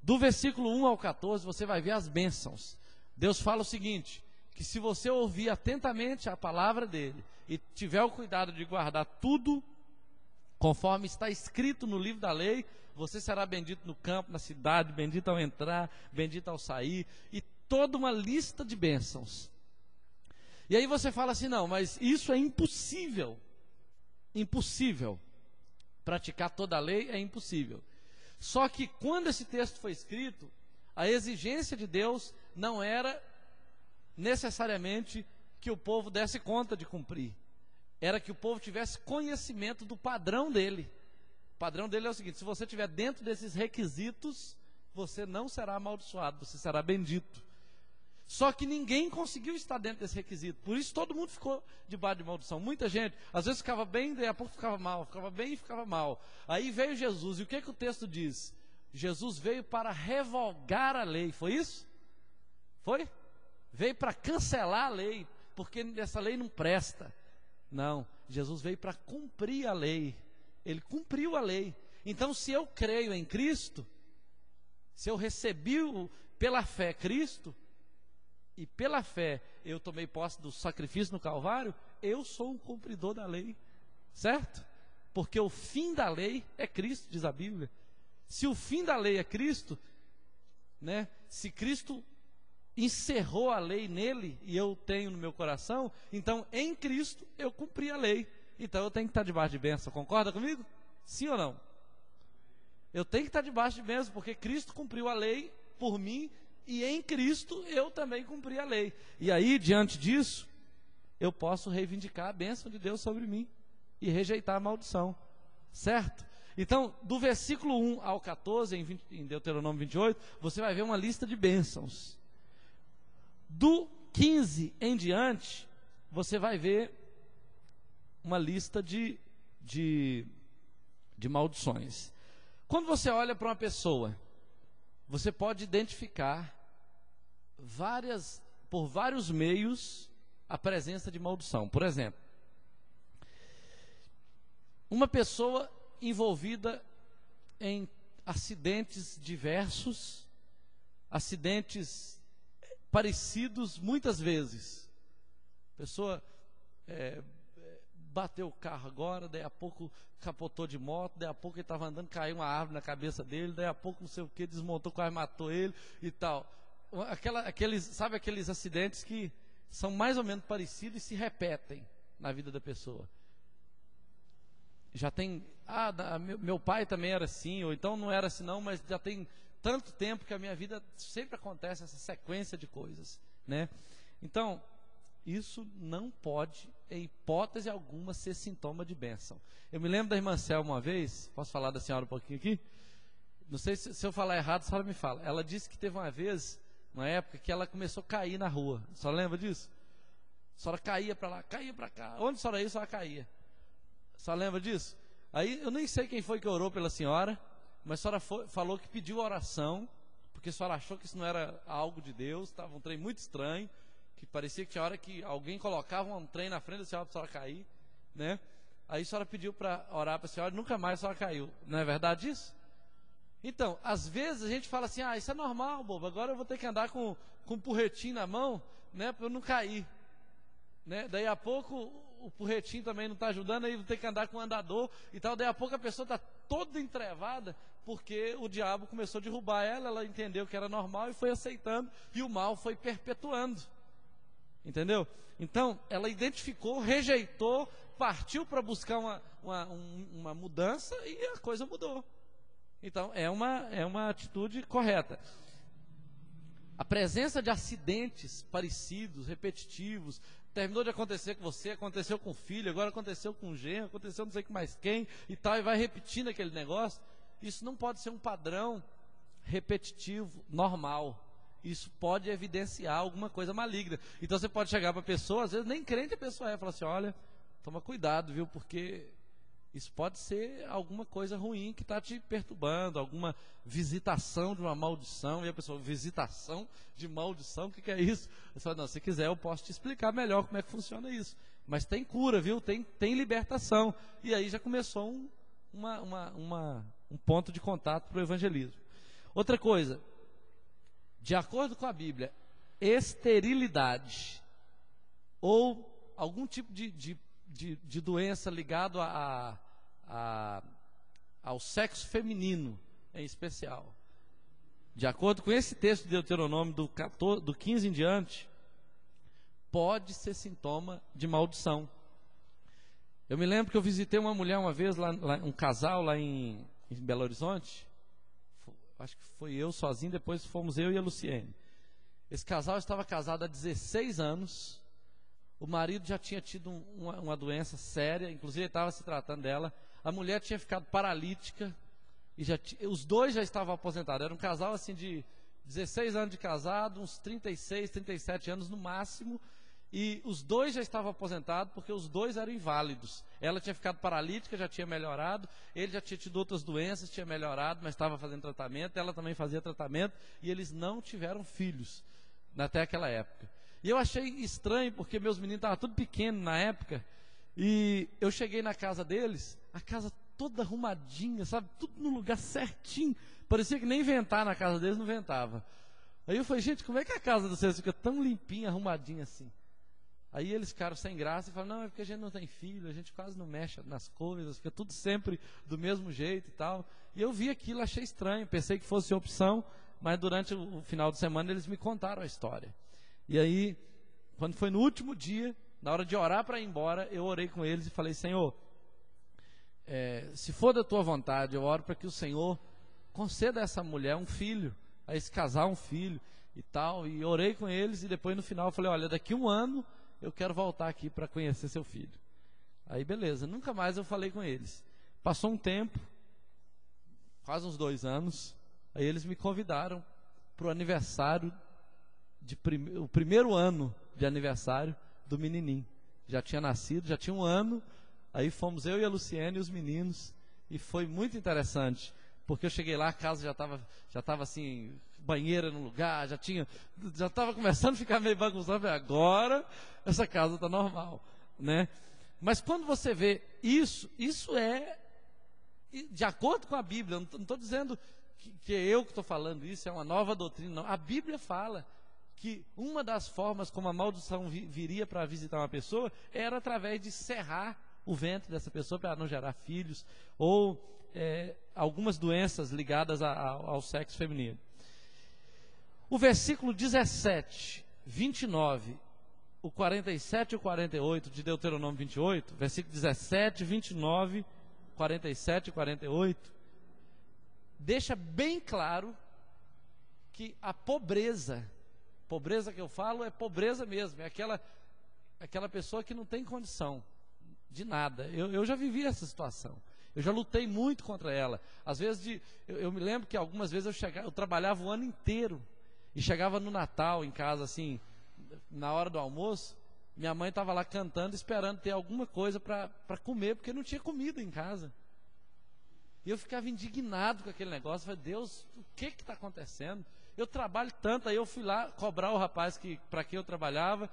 Do versículo 1 ao 14 você vai ver as bênçãos. Deus fala o seguinte, que se você ouvir atentamente a palavra dele e tiver o cuidado de guardar tudo conforme está escrito no livro da lei, você será bendito no campo, na cidade, bendito ao entrar, bendito ao sair, e toda uma lista de bênçãos. E aí você fala assim, não, mas isso é impossível. Impossível. Praticar toda a lei é impossível. Só que quando esse texto foi escrito, a exigência de Deus não era necessariamente que o povo desse conta de cumprir. Era que o povo tivesse conhecimento do padrão dele. O padrão dele é o seguinte, se você estiver dentro desses requisitos, você não será amaldiçoado, você será bendito. Só que ninguém conseguiu estar dentro desse requisito. Por isso todo mundo ficou debaixo de maldição. Muita gente, às vezes ficava bem, daí a pouco ficava mal. Ficava bem e ficava mal. Aí veio Jesus, e o que o texto diz? Jesus veio para revogar a lei, foi isso? Foi? Veio para cancelar a lei, porque essa lei não presta. Não, Jesus veio para cumprir a lei. Ele cumpriu a lei. Então se eu creio em Cristo, se eu recebi pela fé Cristo, e pela fé eu tomei posse do sacrifício no Calvário, eu sou um cumpridor da lei, certo? Porque o fim da lei é Cristo, diz a Bíblia. Se o fim da lei é Cristo, né? Se Cristo encerrou a lei nele e eu tenho no meu coração, então em Cristo eu cumpri a lei. Então eu tenho que estar debaixo de bênção, concorda comigo? Sim ou não? Eu tenho que estar debaixo de bênção, porque Cristo cumpriu a lei por mim, e em Cristo eu também cumpri a lei. E aí, diante disso, eu posso reivindicar a bênção de Deus sobre mim e rejeitar a maldição, certo? Então, do versículo 1 ao 14, em Deuteronômio 28, você vai ver uma lista de bênçãos. Do 15 em diante, você vai ver uma lista de maldições. Quando você olha para uma pessoa, você pode identificar por vários meios a presença de maldição. Por exemplo, uma pessoa envolvida em acidentes diversos, acidentes parecidos muitas vezes. A pessoa bateu o carro agora, daí a pouco capotou de moto, daí a pouco ele estava andando, caiu uma árvore na cabeça dele, daí a pouco não sei o que, desmontou, quase matou ele e tal. Sabe aqueles acidentes que são mais ou menos parecidos e se repetem na vida da pessoa. Já tem, meu pai também era assim, ou então não era assim não, mas já tem tanto tempo que a minha vida sempre acontece essa sequência de coisas, né? Então, isso não pode, em hipótese alguma, ser sintoma de bênção. Eu me lembro da irmã Selma uma vez, posso falar da senhora um pouquinho aqui? Não sei se eu falar errado, a senhora me fala. Ela disse que teve uma vez, uma época, que ela começou a cair na rua. A senhora lembra disso? A senhora caía para lá, caía para cá. Onde a senhora ia, a senhora caía. A senhora lembra disso? Aí eu nem sei quem foi que orou pela senhora, mas a senhora falou que pediu oração, porque a senhora achou que isso não era algo de Deus, estava um trem muito estranho, que parecia que tinha hora que alguém colocava um trem na frente da senhora para a senhora cair, né? Aí a senhora pediu para orar para a senhora e nunca mais a senhora caiu. Não é verdade isso? Então, às vezes a gente fala assim, isso é normal, bobo, agora eu vou ter que andar com um porretinho na mão, né, para eu não cair, né? Daí a pouco o porretinho também não está ajudando, aí vou ter que andar com um andador e tal, daí a pouco a pessoa está toda entrevada, porque o diabo começou a derrubar ela entendeu que era normal e foi aceitando, e o mal foi perpetuando, entendeu? Então, ela identificou, rejeitou, partiu para buscar uma mudança e a coisa mudou. Então, é uma atitude correta. A presença de acidentes parecidos, repetitivos, terminou de acontecer com você, aconteceu com o filho, agora aconteceu com o genro, aconteceu não sei mais quem e tal, e vai repetindo aquele negócio. Isso não pode ser um padrão repetitivo, normal. Isso pode evidenciar alguma coisa maligna. Então você pode chegar para a pessoa, às vezes nem crente a pessoa é, e falar assim, olha, toma cuidado, viu, porque isso pode ser alguma coisa ruim que está te perturbando, alguma visitação de uma maldição. E a pessoa, visitação de maldição, o que é isso? Eu falo, não, se quiser eu posso te explicar melhor como é que funciona isso. Mas tem cura, viu? Tem libertação. E aí já começou um ponto de contato para o evangelismo. Outra coisa, de acordo com a Bíblia, esterilidade ou algum tipo de doença ligado ao sexo feminino em especial, de acordo com esse texto de Deuteronômio do 15 em diante, pode ser sintoma de maldição. Eu me lembro que eu visitei uma mulher uma vez, um casal lá em Belo Horizonte, acho que foi eu sozinho, depois fomos eu e a Luciene. Esse casal estava casado há 16 anos, o marido já tinha tido uma doença séria, inclusive ele estava se tratando dela. A mulher tinha ficado paralítica, e os dois já estavam aposentados. Era um casal assim de 16 anos de casado, uns 36, 37 anos no máximo, e os dois já estavam aposentados porque os dois eram inválidos. Ela tinha ficado paralítica, já tinha melhorado, ele já tinha tido outras doenças, tinha melhorado, mas estava fazendo tratamento, ela também fazia tratamento, e eles não tiveram filhos até aquela época. E eu achei estranho, porque meus meninos estavam tudo pequenos na época, e eu cheguei na casa deles, a casa toda arrumadinha, sabe, tudo no lugar certinho, parecia que nem inventar na casa deles, não inventava. Aí eu falei, gente, como é que a casa de vocês fica tão limpinha, arrumadinha assim? Aí eles ficaram sem graça e falaram, não, é porque a gente não tem filho, a gente quase não mexe nas coisas, fica tudo sempre do mesmo jeito e tal. E eu vi aquilo, achei estranho, pensei que fosse opção, mas durante o final de semana eles me contaram a história. E aí, quando foi no último dia, na hora de orar para ir embora, eu orei com eles e falei, Senhor, se for da tua vontade, eu oro para que o Senhor conceda a essa mulher um filho, a esse casal um filho e tal. E orei com eles e depois no final eu falei, olha, daqui 1 ano eu quero voltar aqui para conhecer seu filho. Aí beleza, nunca mais eu falei com eles. Passou um tempo, quase uns 2 anos, aí eles me convidaram para o aniversário, o primeiro ano de aniversário do menininho. Já tinha nascido, já tinha 1 ano, aí fomos eu e a Luciene e os meninos, e foi muito interessante, porque eu cheguei lá, a casa já estava assim, banheira no lugar, já estava começando a ficar meio bagunçado. Agora essa casa está normal, né? Mas quando você vê isso é de acordo com a Bíblia. Não estou dizendo que é eu que estou falando isso, é uma nova doutrina, não. A Bíblia fala que uma das formas como a maldição viria para visitar uma pessoa era através de cerrar o ventre dessa pessoa para não gerar filhos, ou algumas doenças ligadas ao sexo feminino. O versículo 17, 29, o 47 e o 48 de Deuteronômio 28, versículo 17, 29, 47 e 48, deixa bem claro que a pobreza que eu falo é pobreza mesmo, é aquela pessoa que não tem condição de nada. Eu já vivi essa situação, eu já lutei muito contra ela. Às vezes, eu me lembro que algumas vezes eu trabalhava o ano inteiro, e chegava no Natal em casa, assim, na hora do almoço, minha mãe estava lá cantando, esperando ter alguma coisa para comer, porque não tinha comida em casa. E eu ficava indignado com aquele negócio. Falei, Deus, o que está acontecendo? Eu trabalho tanto. Aí eu fui lá cobrar o rapaz para quem eu trabalhava.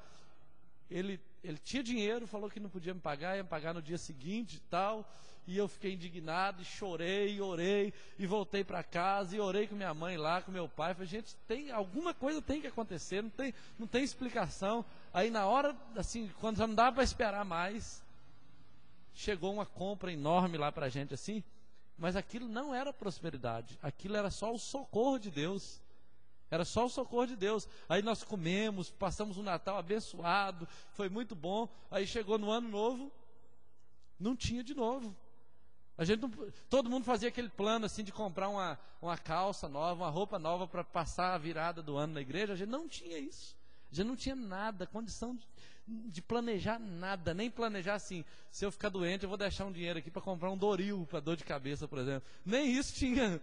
Ele tinha dinheiro, falou que não podia me pagar, ia me pagar no dia seguinte e tal. E eu fiquei indignado, e chorei, e orei, e voltei para casa, e orei com minha mãe lá, com meu pai. Falei, gente, alguma coisa tem que acontecer, não tem explicação. Aí na hora, assim, quando já não dava para esperar mais, chegou uma compra enorme lá para a gente, assim, mas aquilo não era prosperidade, aquilo era só o socorro de Deus. Era só o socorro de Deus. Aí nós comemos, passamos um Natal abençoado, foi muito bom. Aí chegou no ano novo, não tinha de novo. Todo mundo fazia aquele plano assim de comprar uma calça nova, uma roupa nova para passar a virada do ano na igreja. A gente não tinha isso. A gente não tinha nada, condição de planejar nada, nem planejar assim, se eu ficar doente eu vou deixar um dinheiro aqui para comprar um Doril para dor de cabeça, por exemplo. Nem isso tinha,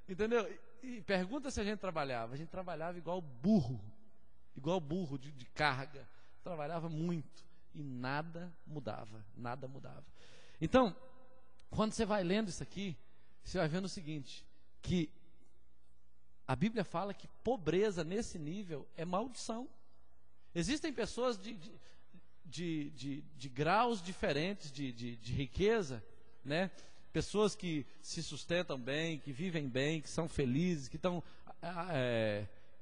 entendeu? E pergunta se a gente trabalhava igual burro de carga, trabalhava muito e nada mudava. Então, quando você vai lendo isso aqui, você vai vendo o seguinte, que a Bíblia fala que pobreza nesse nível é maldição. Existem pessoas de graus diferentes de riqueza, né? Pessoas que se sustentam bem, que vivem bem, que são felizes, que estão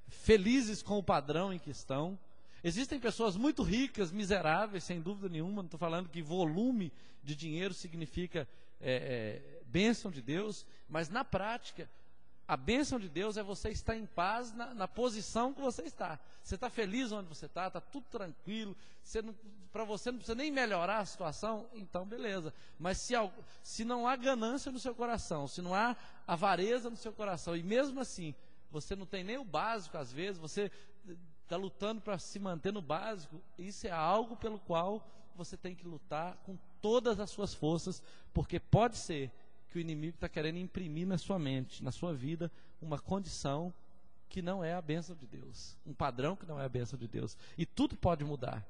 felizes com o padrão em que estão. Existem pessoas muito ricas, miseráveis, sem dúvida nenhuma. Não estou falando que volume de dinheiro significa bênção de Deus, mas na prática, a bênção de Deus é você estar em paz na posição que você está. Você está feliz onde você está tudo tranquilo, para você não precisa nem melhorar a situação, então beleza. Mas se não há ganância no seu coração, se não há avareza no seu coração, e mesmo assim, você não tem nem o básico às vezes, você está lutando para se manter no básico, isso é algo pelo qual você tem que lutar com todas as suas forças, porque pode ser que o inimigo está querendo imprimir na sua mente, na sua vida, uma condição que não é a bênção de Deus, um padrão que não é a bênção de Deus, e tudo pode mudar.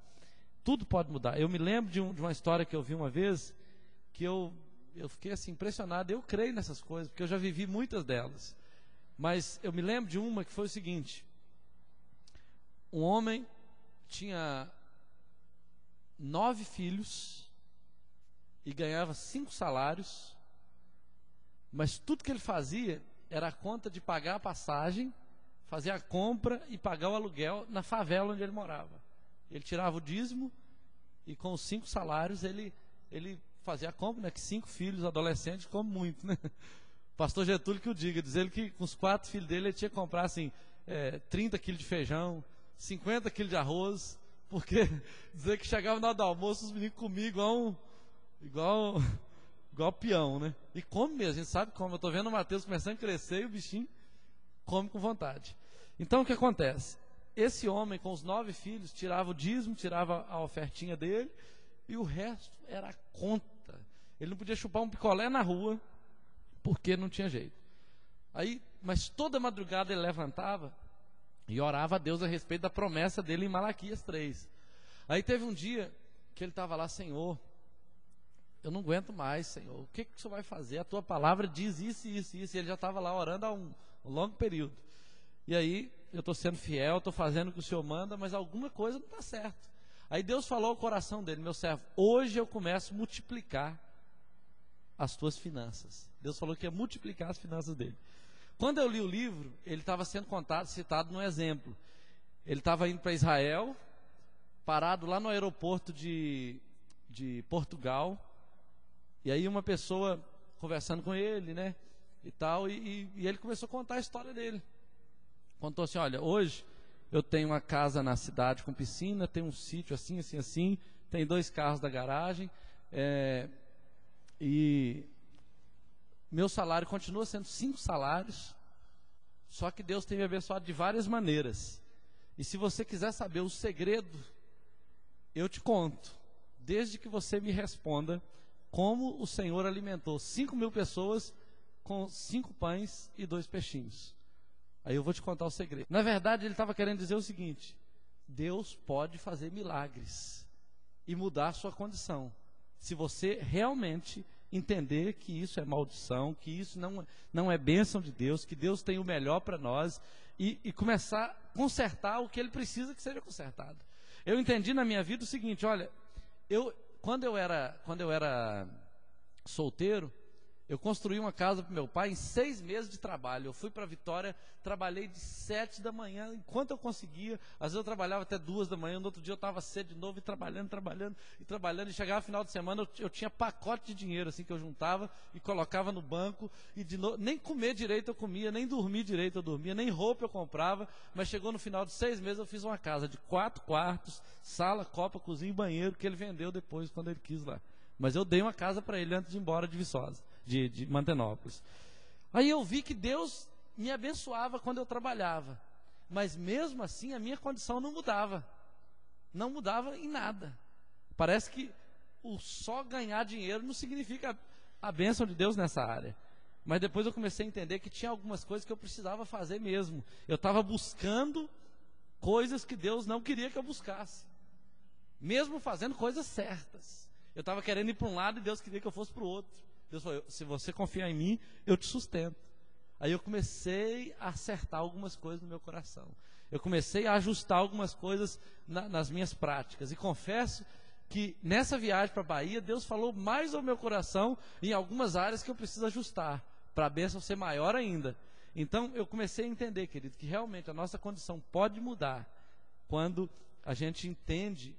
Eu me lembro de uma história que eu vi uma vez, que eu fiquei assim impressionado. Eu creio nessas coisas, porque eu já vivi muitas delas, mas eu me lembro de uma que foi o seguinte: um homem tinha 9 filhos e ganhava 5 salários, mas tudo que ele fazia era a conta de pagar a passagem, fazer a compra e pagar o aluguel na favela onde ele morava. Ele tirava o dízimo e com os 5 salários ele fazia a compra, né? Que 5 filhos adolescentes comem muito, né? Pastor Getúlio que o diga, diz ele que com os 4 filhos dele ele tinha que comprar assim, 30 quilos de feijão, 50 quilos de arroz, porque dizer que chegava na hora do almoço os meninos comiam igual peão, né? E come mesmo, a gente sabe como. Eu estou vendo o Mateus começando a crescer e o bichinho come com vontade. Então o que acontece? Esse homem com os 9 filhos tirava o dízimo, tirava a ofertinha dele, e o resto era a conta. Ele não podia chupar um picolé na rua, porque não tinha jeito. Mas toda madrugada ele levantava e orava a Deus a respeito da promessa dele em Malaquias 3. Aí teve um dia que ele estava lá: Senhor, eu não aguento mais, Senhor, o que o Senhor vai fazer? A tua palavra diz isso e isso e isso. E ele já estava lá orando há um longo período. E aí, eu estou sendo fiel, estou fazendo o que o Senhor manda, mas alguma coisa não está certo. Aí Deus falou ao coração dele: meu servo, hoje eu começo a multiplicar as tuas finanças. Deus falou que ia multiplicar as finanças dele. Quando eu li o livro, ele estava sendo citado num exemplo. Ele estava indo para Israel, parado lá no aeroporto de Portugal, e aí uma pessoa conversando com ele, né, e tal, e ele começou a contar a história dele. Contou assim: olha, hoje eu tenho uma casa na cidade com piscina, tenho um sítio assim, assim, assim, tem 2 carros da garagem, e meu salário continua sendo 5 salários, Só que Deus tem me abençoado de várias maneiras. E se você quiser saber o segredo, eu te conto. Desde que você me responda como o Senhor alimentou 5.000 pessoas com 5 pães e 2 peixinhos. Aí eu vou te contar o segredo. Na verdade, ele estava querendo dizer o seguinte: Deus pode fazer milagres e mudar a sua condição, se você realmente entender que isso é maldição, que isso não é bênção de Deus, que Deus tem o melhor para nós, e começar a consertar o que Ele precisa que seja consertado. Eu entendi na minha vida o seguinte: olha, quando eu era solteiro, eu construí uma casa para meu pai em 6 meses de trabalho. Eu fui para Vitória, trabalhei de 7 da manhã, enquanto eu conseguia. Às vezes eu trabalhava até 2 da manhã, no outro dia eu estava cedo de novo, e trabalhando. E chegava no final de semana, eu tinha pacote de dinheiro assim que eu juntava e colocava no banco. E nem comer direito eu comia, nem dormir direito eu dormia, nem roupa eu comprava. Mas chegou no final de 6 meses, eu fiz uma casa de 4 quartos, sala, copa, cozinha e banheiro, que ele vendeu depois, quando ele quis lá. Mas eu dei uma casa para ele antes de ir embora de Viçosa, de Mantenópolis. Aí eu vi que Deus me abençoava quando eu trabalhava, mas mesmo assim a minha condição não mudava em nada. Parece que o só ganhar dinheiro não significa a bênção de Deus nessa área. Mas depois eu comecei a entender que tinha algumas coisas que eu precisava fazer mesmo. Eu estava buscando coisas que Deus não queria que eu buscasse, mesmo fazendo coisas certas. Eu estava querendo ir para um lado e Deus queria que eu fosse para o outro. Deus falou: se você confiar em mim, eu te sustento. Aí eu comecei a acertar algumas coisas no meu coração. Eu comecei a ajustar algumas coisas nas minhas práticas. E confesso que nessa viagem para a Bahia, Deus falou mais ao meu coração em algumas áreas que eu preciso ajustar, para a bênção ser maior ainda. Então eu comecei a entender, querido, que realmente a nossa condição pode mudar quando a gente entende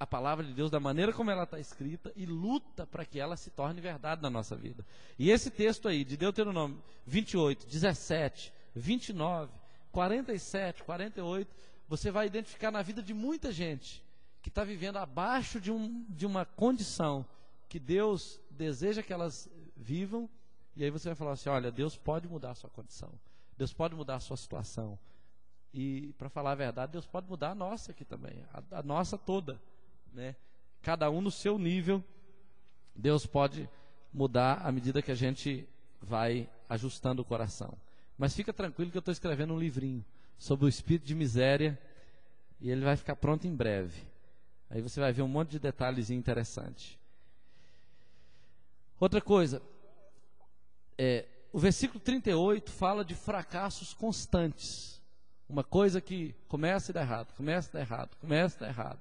a palavra de Deus da maneira como ela está escrita e luta para que ela se torne verdade na nossa vida. E esse texto aí, de Deuteronômio 28, 17, 29, 47, 48, você vai identificar na vida de muita gente que está vivendo abaixo de uma condição que Deus deseja que elas vivam. E aí você vai falar assim: olha, Deus pode mudar a sua condição, Deus pode mudar a sua situação. E para falar a verdade, Deus pode mudar a nossa aqui também, a nossa toda, né? Cada um no seu nível. Deus pode mudar à medida que a gente vai ajustando o coração. Mas fica tranquilo que eu estou escrevendo um livrinho sobre o espírito de miséria, e ele vai ficar pronto em breve. Aí você vai ver um monte de detalhes interessantes. Outra coisa, o versículo 38 fala de fracassos constantes. Uma coisa que começa a dar errado, começa a dar errado, começa a dar errado.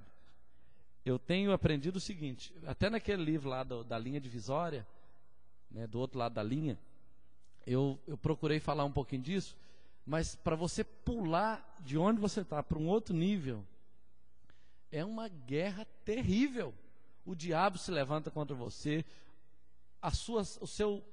Eu tenho aprendido o seguinte, até naquele livro lá da linha divisória, né, do outro lado da linha, eu procurei falar um pouquinho disso, mas para você pular de onde você está para um outro nível, é uma guerra terrível. O diabo se levanta contra você, o seu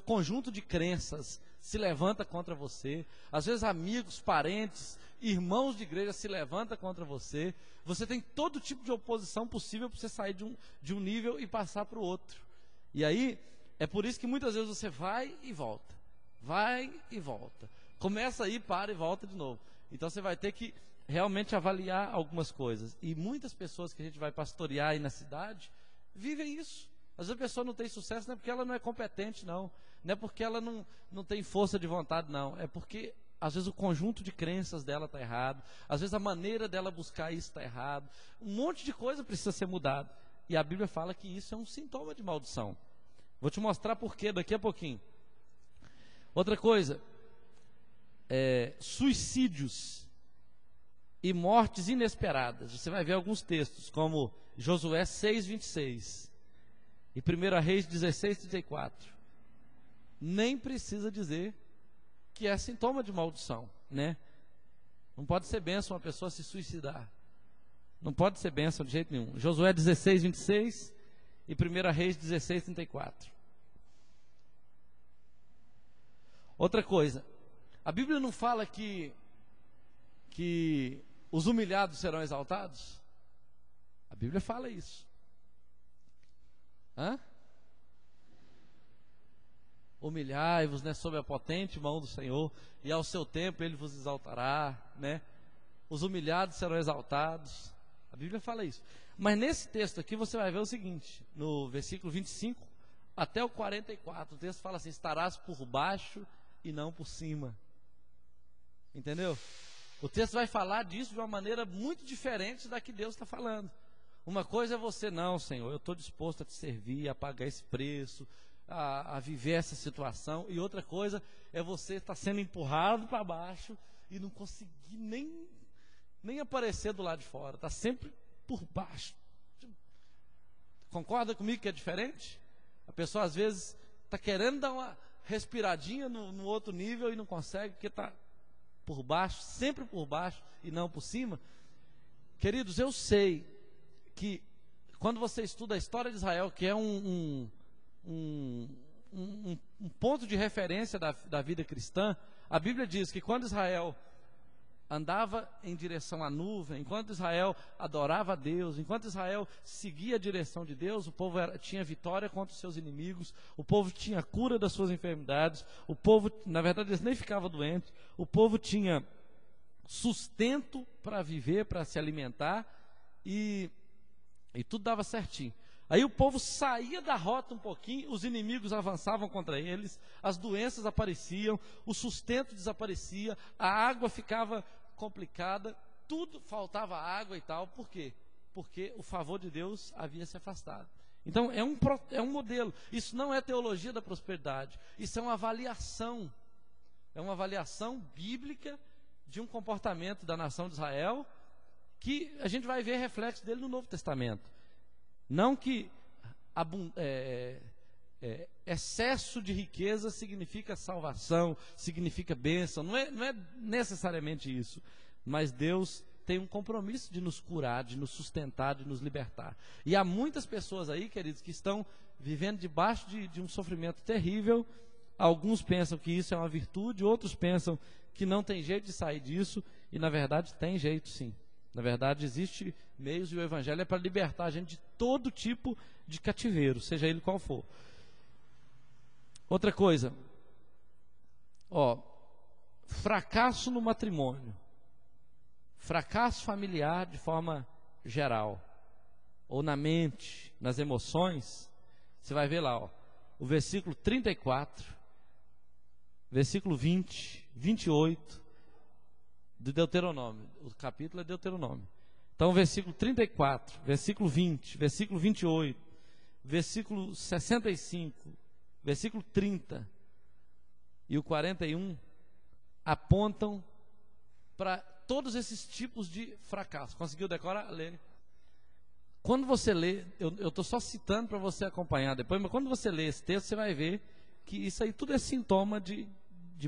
conjunto de crenças se levanta contra você. Às vezes amigos, parentes, irmãos de igreja se levantam contra você. Você tem todo tipo de oposição possível para você sair de um nível e passar para o outro. E aí, é por isso que muitas vezes você vai e volta. Vai e volta. Começa aí, para e volta de novo. Então você vai ter que realmente avaliar algumas coisas. E muitas pessoas que a gente vai pastorear aí na cidade vivem isso. Às vezes a pessoa não tem sucesso, não é porque ela não é competente, não. Não é porque ela não tem força de vontade, não. É porque às vezes o conjunto de crenças dela está errado. Às vezes a maneira dela buscar isso está errado. Um monte de coisa precisa ser mudado. E a Bíblia fala que isso é um sintoma de maldição. Vou te mostrar por quê daqui a pouquinho. Outra coisa, suicídios e mortes inesperadas. Você vai ver alguns textos, como Josué 6:26 e 1 Reis 16:34. Nem precisa dizer que é sintoma de maldição, né? Não pode ser bênção uma pessoa se suicidar. Não pode ser bênção de jeito nenhum. Josué 16:26 e 1 Reis 16:34. Outra coisa, a Bíblia não fala que os humilhados serão exaltados? A Bíblia fala isso. humilhai-vos, né, sob a potente mão do Senhor, e ao seu tempo Ele vos exaltará, né? Os humilhados serão exaltados. A Bíblia fala isso. Mas nesse texto aqui você vai ver o seguinte, no versículo 25 até o 44, o texto fala assim: estarás por baixo e não por cima. Entendeu? O texto vai falar disso de uma maneira muito diferente da que Deus está falando. Uma coisa é você: não, Senhor, eu estou disposto a te servir, a pagar esse preço, a viver essa situação. E outra coisa é você estar sendo empurrado para baixo e não conseguir nem aparecer do lado de fora, está sempre por baixo. Concorda comigo que é diferente? A pessoa às vezes está querendo dar uma respiradinha no outro nível e não consegue, porque está por baixo, sempre por baixo e não por cima. Queridos, eu sei que quando você estuda a história de Israel, que é um ponto de referência da vida cristã, a Bíblia diz que quando Israel andava em direção à nuvem, enquanto Israel adorava a Deus, enquanto Israel seguia a direção de Deus, o povo tinha vitória contra os seus inimigos, o povo tinha cura das suas enfermidades, o povo, na verdade, eles nem ficavam doentes, o povo tinha sustento para viver, para se alimentar, e tudo dava certinho. Aí o povo saía da rota um pouquinho, os inimigos avançavam contra eles, as doenças apareciam, o sustento desaparecia, a água ficava complicada, tudo faltava água e tal. Por quê? Porque o favor de Deus havia se afastado. Então é um modelo. Isso não é teologia da prosperidade, isso é uma avaliação bíblica de um comportamento da nação de Israel, que a gente vai ver reflexo dele no Novo Testamento. Não que excesso de riqueza significa salvação, significa bênção, não é necessariamente isso, mas Deus tem um compromisso de nos curar, de nos sustentar, de nos libertar. E há muitas pessoas aí, queridos, que estão vivendo debaixo de um sofrimento terrível. Alguns pensam que isso é uma virtude, outros pensam que não tem jeito de sair disso, e na verdade tem jeito sim. Na verdade, existe meios, e o Evangelho é para libertar a gente de todo tipo de cativeiro, seja ele qual for. Outra coisa, fracasso no matrimônio, fracasso familiar de forma geral, ou na mente, nas emoções, você vai ver lá, o versículo 34, versículo 20, 28, de Deuteronômio, o capítulo é Deuteronômio. Então, versículo 34, versículo 20, versículo 28, versículo 65, versículo 30 e o 41 apontam para todos esses tipos de fracasso. Conseguiu decorar? Lê. Quando você lê, eu estou só citando para você acompanhar depois, mas quando você lê esse texto, você vai ver que isso aí tudo é sintoma de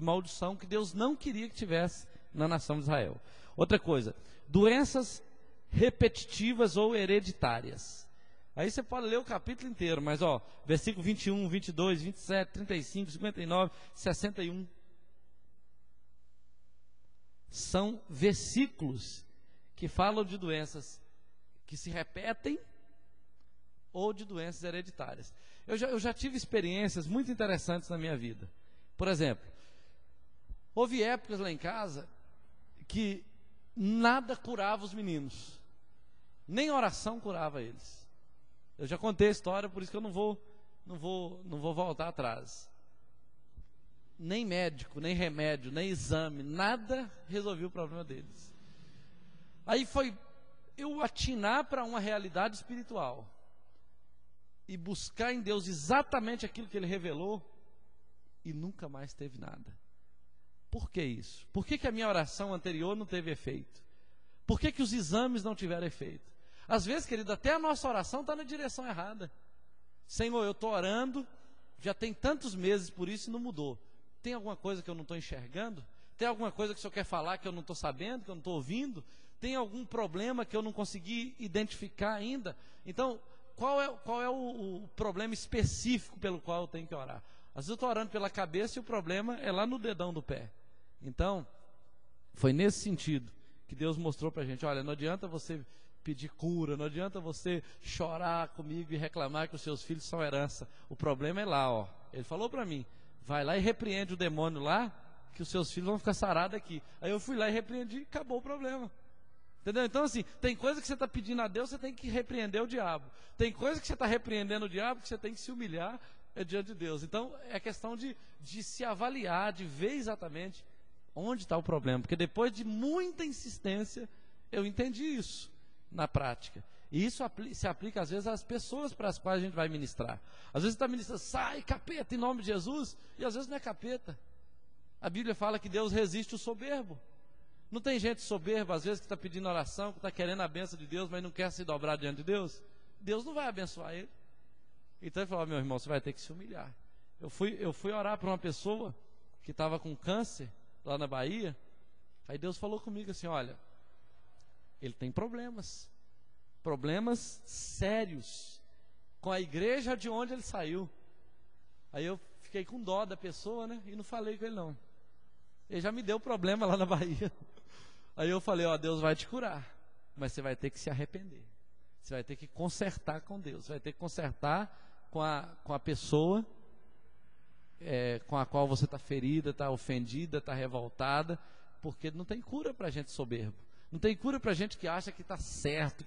maldição que Deus não queria que tivesse na nação de Israel. Outra coisa, doenças repetitivas ou hereditárias. Aí você pode ler o capítulo inteiro, mas versículo 21, 22, 27, 35, 59, 61. São versículos que falam de doenças que se repetem ou de doenças hereditárias. Eu já tive experiências muito interessantes na minha vida. Por exemplo, houve épocas lá em casa que nada curava os meninos, nem oração curava eles. Eu já contei a história, por isso que eu não vou voltar atrás. Nem médico, nem remédio, nem exame, nada resolveu o problema deles. Aí foi eu atinar para uma realidade espiritual e buscar em Deus exatamente aquilo que Ele revelou, e nunca mais teve nada. Por que isso? Por que a minha oração anterior não teve efeito? Por que os exames não tiveram efeito? Às vezes, querido, até a nossa oração está na direção errada. Senhor, eu estou orando, já tem tantos meses por isso e não mudou. Tem alguma coisa que eu não estou enxergando? Tem alguma coisa que o Senhor quer falar que eu não estou sabendo, que eu não estou ouvindo? Tem algum problema que eu não consegui identificar ainda? Então, qual é o problema específico pelo qual eu tenho que orar? Às vezes eu estou orando pela cabeça e o problema é lá no dedão do pé. Então, foi nesse sentido que Deus mostrou para a gente: olha, não adianta você pedir cura, não adianta você chorar comigo e reclamar que os seus filhos são herança. O problema é lá, Ele falou para mim: vai lá e repreende o demônio lá, que os seus filhos vão ficar sarados aqui. Aí eu fui lá e repreendi e acabou o problema. Entendeu? Então assim, tem coisa que você está pedindo a Deus, você tem que repreender o diabo. Tem coisa que você está repreendendo o diabo, que você tem que se humilhar diante de Deus. Então é questão de se avaliar, de ver exatamente onde está o problema. Porque depois de muita insistência, eu entendi isso na prática. E isso se aplica às vezes às pessoas para as quais a gente vai ministrar. Às vezes você está ministrando, sai capeta em nome de Jesus, e às vezes não é capeta. A Bíblia fala que Deus resiste o soberbo. Não tem gente soberba, às vezes, que está pedindo oração, que está querendo a bênção de Deus, mas não quer se dobrar diante de Deus? Deus não vai abençoar ele. Então ele falou, meu irmão, você vai ter que se humilhar. Eu fui orar para uma pessoa que estava com câncer, lá na Bahia. Aí Deus falou comigo assim, olha, ele tem problemas sérios, com a igreja de onde ele saiu. Aí eu fiquei com dó da pessoa, né, e não falei com ele não. Ele já me deu problema lá na Bahia. Aí eu falei, ó, Deus vai te curar, mas você vai ter que se arrepender. Você vai ter que consertar com Deus. Você vai ter que consertar com a pessoa com a qual você está ferida, está ofendida, está revoltada, porque não tem cura para gente soberbo. Não tem cura para gente que acha que está certo,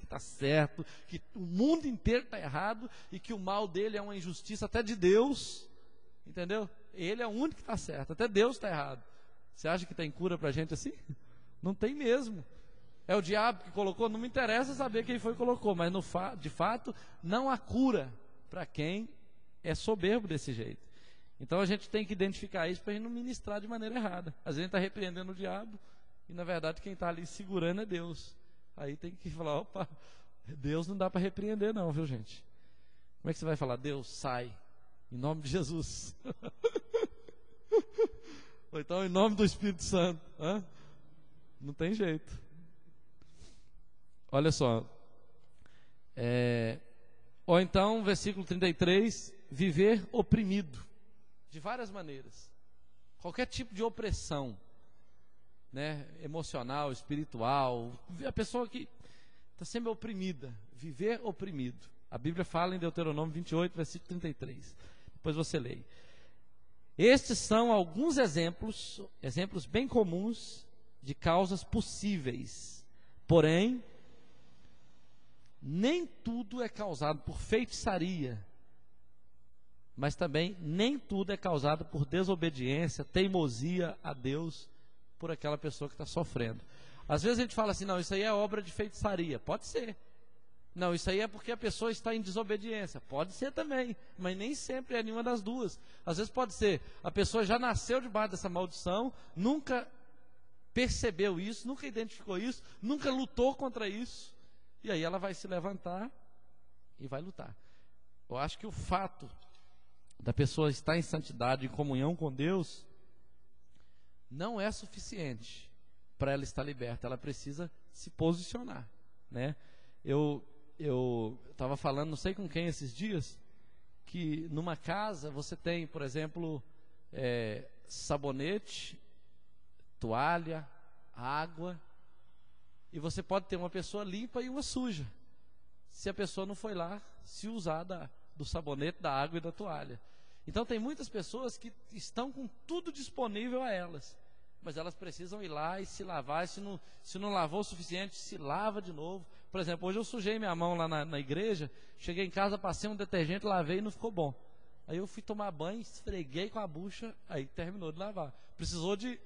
que o mundo inteiro está errado e que o mal dele é uma injustiça até de Deus. Entendeu? Ele é o único que está certo, até Deus está errado. Você acha que tem cura para gente assim? Não tem mesmo. É o diabo que colocou, não me interessa saber quem foi que colocou, mas de fato não há cura para quem é soberbo desse jeito. Então a gente tem que identificar isso para a gente não ministrar de maneira errada. Às vezes a gente está repreendendo o diabo e na verdade quem está ali segurando é Deus. Aí tem que falar, opa, Deus não dá para repreender não, viu gente? Como é que você vai falar, Deus, sai, em nome de Jesus? Ou então em nome do Espírito Santo? Hã? Não tem jeito. Olha só. Ou então, versículo 33, viver oprimido. De várias maneiras. Qualquer tipo de opressão, né, emocional, espiritual. A pessoa que está sempre oprimida. Viver oprimido. A Bíblia fala em Deuteronômio 28, versículo 33. Depois você lê. Estes são alguns exemplos bem comuns de causas possíveis. Porém, nem tudo é causado por feitiçaria, mas também nem tudo é causado por desobediência, teimosia a Deus por aquela pessoa que está sofrendo. Às vezes a gente fala assim, não, isso aí é obra de feitiçaria. Pode ser. Não, isso aí é porque a pessoa está em desobediência. Pode ser também, mas nem sempre é nenhuma das duas. Às vezes pode ser, a pessoa já nasceu debaixo dessa maldição, nunca percebeu isso, nunca identificou isso, nunca lutou contra isso, e aí ela vai se levantar e vai lutar. Eu acho que o fato da pessoa estar em santidade, em comunhão com Deus, não é suficiente para ela estar liberta. Ela precisa se posicionar, né? Eu estava falando, não sei com quem esses dias, que numa casa você tem, por exemplo, sabonete, toalha, água, e você pode ter uma pessoa limpa e uma suja, se a pessoa não foi lá se usar do sabonete, da água e da toalha. Então tem muitas pessoas que estão com tudo disponível a elas, mas elas precisam ir lá e se lavar. Se não lavou o suficiente, se lava de novo. Por exemplo, hoje eu sujei minha mão lá na igreja, cheguei em casa, passei um detergente, lavei e não ficou bom. Aí eu fui tomar banho, esfreguei com a bucha, aí terminou de lavar. Precisou de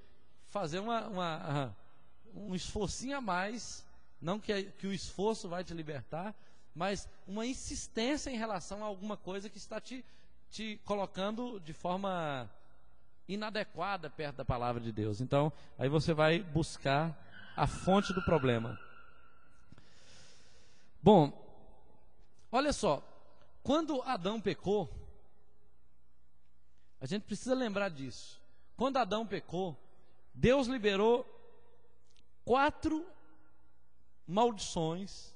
fazer um esforcinho a mais, não que o esforço vai te libertar, mas uma insistência em relação a alguma coisa que está te colocando de forma inadequada perto da palavra de Deus. Então, aí você vai buscar a fonte do problema. Bom, olha só, quando Adão pecou, a gente precisa lembrar disso. Quando Adão pecou, Deus liberou 4 maldições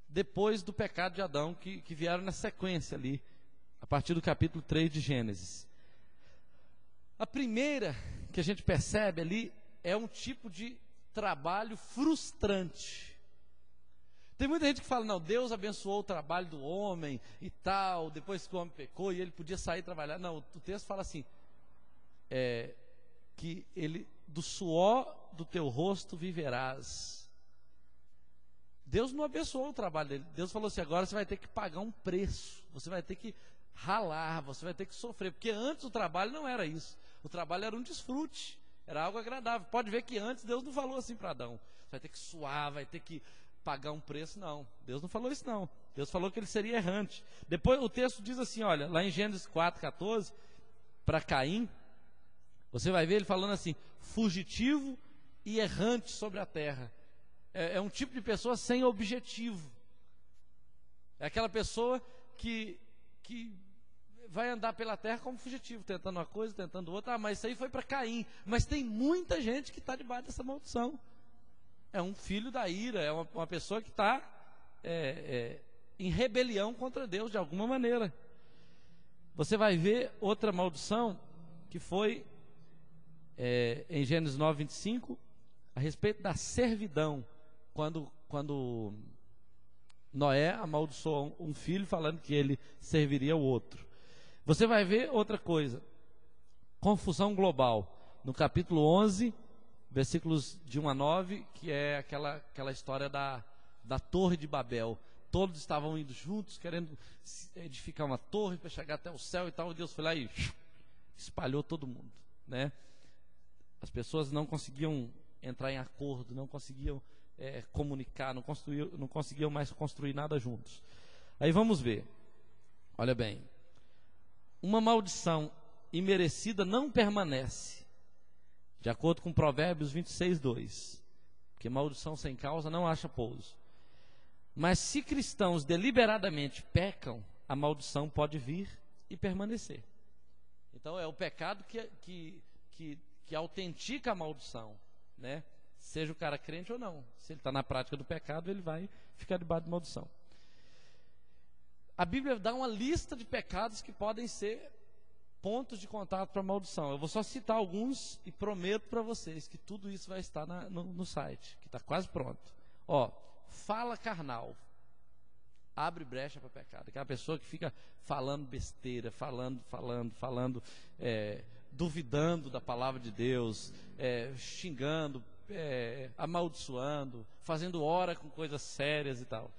depois do pecado de Adão, que vieram na sequência ali, a partir do capítulo 3 de Gênesis. A primeira que a gente percebe ali é um tipo de trabalho frustrante. Tem muita gente que fala, não, Deus abençoou o trabalho do homem e tal, depois que o homem pecou e ele podia sair e trabalhar. Não, o texto fala assim, que ele, do suor do teu rosto viverás. Deus não abençoou o trabalho dele. Deus falou assim: agora você vai ter que pagar um preço, você vai ter que ralar, você vai ter que sofrer, porque antes o trabalho não era isso. O trabalho era um desfrute, era algo agradável. Pode ver que antes Deus não falou assim para Adão: você vai ter que suar, vai ter que pagar um preço. Não, Deus não falou isso não. Deus falou que ele seria errante. Depois o texto diz assim, olha, lá em Gênesis 4:14, para Caim, você vai ver ele falando assim: fugitivo e errante sobre a terra. É um tipo de pessoa sem objetivo. É aquela pessoa que vai andar pela terra como fugitivo, tentando uma coisa, tentando outra. Mas isso aí foi para Caim. Mas tem muita gente que está debaixo dessa maldição. É um filho da ira, é uma pessoa que está em rebelião contra Deus de alguma maneira. Você vai ver outra maldição que foi em Gênesis 9:25, a respeito da servidão, quando Noé amaldiçoou um filho, falando que ele serviria o outro. Você vai ver outra coisa, confusão global, no capítulo 11, versículos de 1 a 9, que é aquela história da torre de Babel. Todos estavam indo juntos, querendo edificar uma torre para chegar até o céu e tal, e Deus foi lá e espalhou todo mundo, né? As pessoas não conseguiam entrar em acordo, não conseguiam comunicar, não conseguiam mais construir nada juntos. Aí vamos ver, olha bem, uma maldição imerecida não permanece, de acordo com Provérbios 26:2, porque maldição sem causa não acha pouso. Mas se cristãos deliberadamente pecam, a maldição pode vir e permanecer. Então é o pecado que autentica a maldição, né? Seja o cara crente ou não. Se ele está na prática do pecado, ele vai ficar debaixo de maldição. A Bíblia dá uma lista de pecados que podem ser pontos de contato para a maldição. Eu vou só citar alguns e prometo para vocês que tudo isso vai estar no site, que está quase pronto. Fala carnal abre brecha para pecado. Aquela pessoa que fica falando besteira, falando, duvidando da palavra de Deus, xingando, amaldiçoando, fazendo hora com coisas sérias e tal.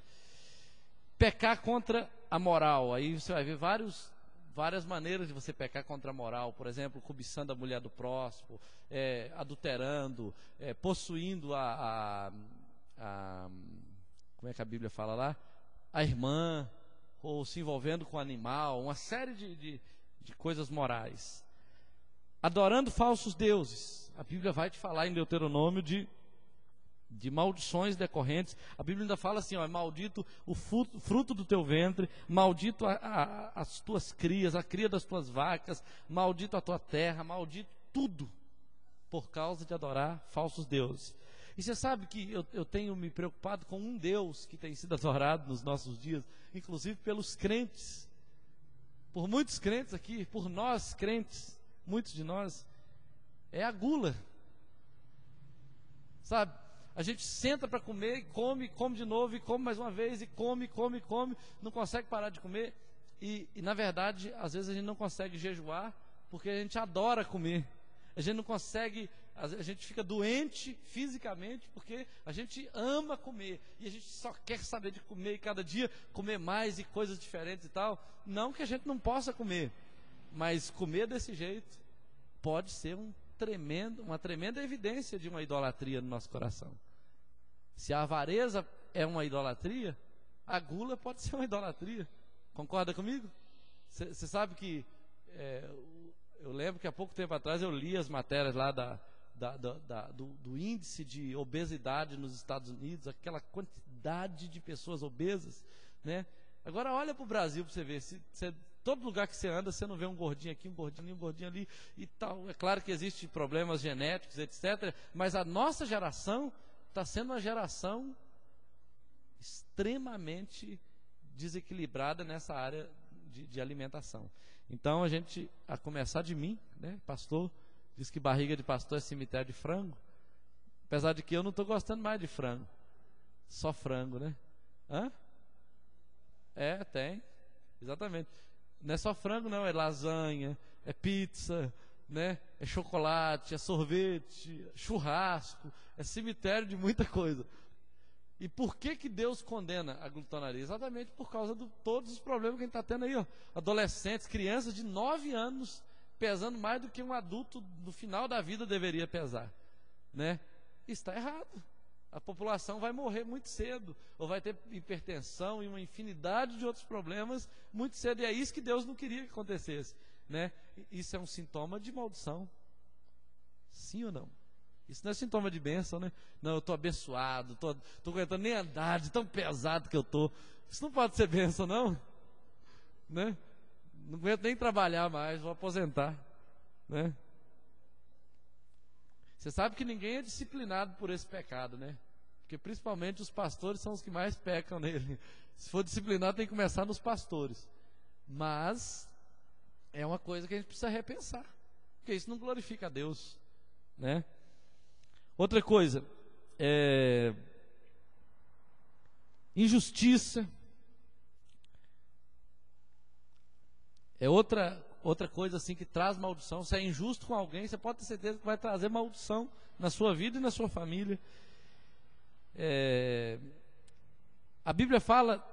Pecar contra a moral. Aí você vai ver várias maneiras de você pecar contra a moral. Por exemplo, cobiçando a mulher do próximo, adulterando, possuindo como é que a Bíblia fala lá? A irmã, ou se envolvendo com o animal, uma série de coisas morais. Adorando falsos deuses. A Bíblia vai te falar em Deuteronômio de maldições decorrentes. A Bíblia ainda fala assim, maldito o fruto do teu ventre, maldito as tuas crias, a cria das tuas vacas, maldito a tua terra, maldito tudo, por causa de adorar falsos deuses. E você sabe que eu tenho me preocupado com um Deus que tem sido adorado nos nossos dias, inclusive pelos crentes, por muitos crentes aqui, por nós crentes, muitos de nós, é a gula. Sabe? A gente senta para comer e come de novo, e come mais uma vez, e come, não consegue parar de comer. E na verdade, às vezes a gente não consegue jejuar, porque a gente adora comer. A gente não consegue, a gente fica doente fisicamente, porque a gente ama comer. E a gente só quer saber de comer, e cada dia comer mais e coisas diferentes e tal. Não que a gente não possa comer, mas comer desse jeito pode ser uma tremenda evidência de uma idolatria no nosso coração. Se a avareza é uma idolatria, a gula pode ser uma idolatria. Concorda comigo? Você sabe que eu lembro que há pouco tempo atrás eu li as matérias lá do índice de obesidade nos Estados Unidos, aquela quantidade de pessoas obesas, né? Agora olha para o Brasil para você ver, todo lugar que você anda, você não vê um gordinho aqui, um gordinho ali e tal. É claro que existem problemas genéticos, etc. Mas a nossa geração está sendo uma geração extremamente desequilibrada nessa área de alimentação. Então a começar de mim, né, pastor, diz que barriga de pastor é cemitério de frango. Apesar de que eu não estou gostando mais de frango. Só frango, né? Hã? Tem. Exatamente. Não é só frango não, é lasanha, é pizza, né? É chocolate, é sorvete, é churrasco, é cemitério de muita coisa. E por que Deus condena a glutonaria? Exatamente por causa de todos os problemas que a gente está tendo aí, ó. Adolescentes, crianças de 9 anos pesando mais do que um adulto no final da vida deveria pesar, né? Isso está errado. A população vai morrer muito cedo, ou vai ter hipertensão e uma infinidade de outros problemas muito cedo, e é isso que Deus não queria que acontecesse, né? Isso é um sintoma de maldição, sim ou não? Isso não é sintoma de bênção, né? Não, eu estou abençoado, estou aguentando nem andar de tão pesado que eu estou. Isso não pode ser bênção, não, né? Não aguento nem trabalhar mais, vou aposentar, né? Você sabe que ninguém é disciplinado por esse pecado, né? Porque principalmente os pastores são os que mais pecam nele. Se for disciplinado, tem que começar nos pastores. Mas é uma coisa que a gente precisa repensar, porque isso não glorifica a Deus, né? Outra coisa, injustiça. É outra coisa assim que traz maldição. Se é injusto com alguém, você pode ter certeza que vai trazer maldição na sua vida e na sua família. A Bíblia fala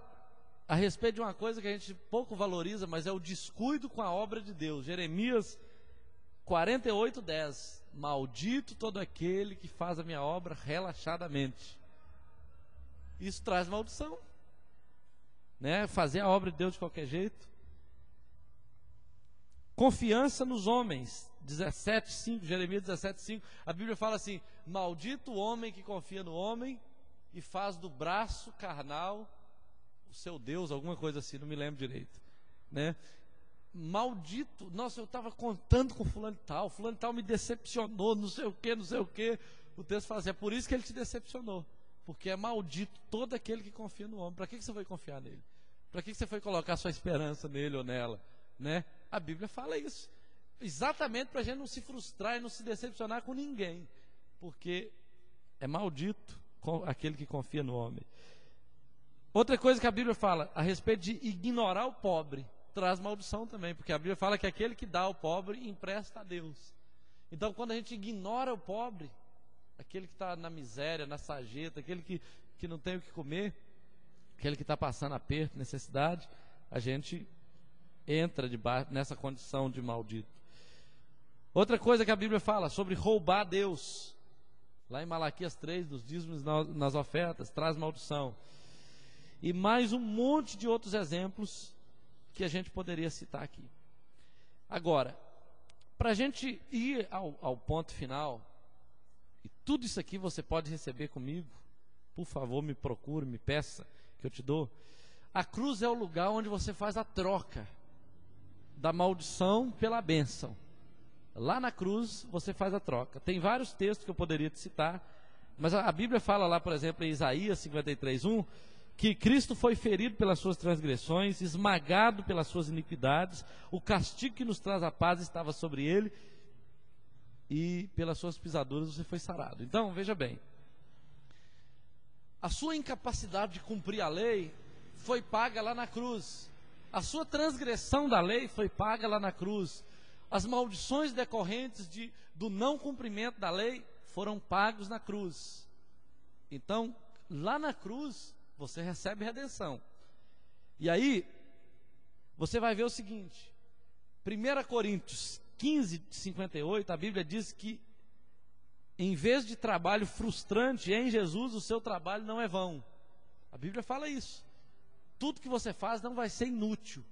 a respeito de uma coisa que a gente pouco valoriza, mas é o descuido com a obra de Deus. Jeremias 48:10. Maldito todo aquele que faz a minha obra relaxadamente. Isso traz maldição, né? Fazer a obra de Deus de qualquer jeito. Confiança nos homens, 17:5, Jeremias 17:5, a Bíblia fala assim: maldito o homem que confia no homem e faz do braço carnal o seu Deus, alguma coisa assim, não me lembro direito, né? Maldito, nossa, eu estava contando com fulano e tal me decepcionou, não sei o que, o texto fala assim, é por isso que ele te decepcionou, porque é maldito todo aquele que confia no homem. Para que você foi confiar nele? Para que você foi colocar sua esperança nele ou nela, né? A Bíblia fala isso, exatamente para a gente não se frustrar e não se decepcionar com ninguém, porque é maldito aquele que confia no homem. Outra coisa que a Bíblia fala a respeito de ignorar o pobre, traz maldição também, porque a Bíblia fala que aquele que dá ao pobre empresta a Deus. Então quando a gente ignora o pobre, aquele que está na miséria, na sarjeta, aquele que não tem o que comer, aquele que está passando aperto, necessidade, a gente entra nessa condição de maldito. Outra coisa que a Bíblia fala sobre roubar a Deus, lá em Malaquias 3, dos dízimos nas ofertas, traz maldição. E mais um monte de outros exemplos que a gente poderia citar aqui. Agora, para a gente ir ao ponto final, e tudo isso aqui você pode receber comigo, por favor me procure, me peça, que eu te dou. A cruz é o lugar onde você faz a troca da maldição pela bênção. Lá na cruz você faz a troca. Tem vários textos que eu poderia te citar, mas a Bíblia fala lá, por exemplo, em Isaías 53:1, que Cristo foi ferido pelas suas transgressões, esmagado pelas suas iniquidades, o castigo que nos traz a paz estava sobre ele, e pelas suas pisaduras você foi sarado. Então, veja bem, a sua incapacidade de cumprir a lei foi paga lá na cruz, a sua transgressão da lei foi paga lá na cruz, as maldições decorrentes do não cumprimento da lei foram pagos na cruz. Então, lá na cruz você recebe redenção. E aí você vai ver o seguinte, 1 Coríntios 15:58, a Bíblia diz que em vez de trabalho frustrante em Jesus, o seu trabalho não é vão. A Bíblia fala isso. Tudo que você faz não vai ser inútil.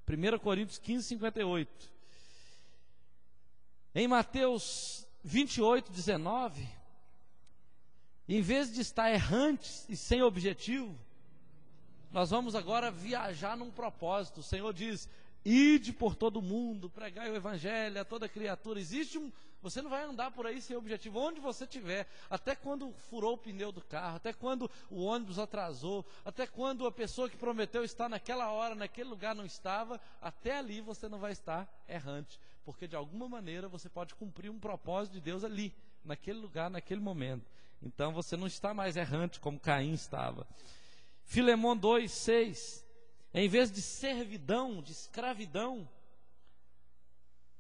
1 Coríntios 15:58. Em Mateus 28:19, em vez de estar errantes e sem objetivo, nós vamos agora viajar num propósito. O Senhor diz: ide por todo o mundo, pregai o evangelho a toda criatura. Você não vai andar por aí sem objetivo, onde você estiver, até quando furou o pneu do carro, até quando o ônibus atrasou, até quando a pessoa que prometeu estar naquela hora, naquele lugar não estava, até ali você não vai estar errante, porque de alguma maneira você pode cumprir um propósito de Deus ali, naquele lugar, naquele momento. Então você não está mais errante como Caim estava. Filemão 2:6, em vez de servidão, de escravidão,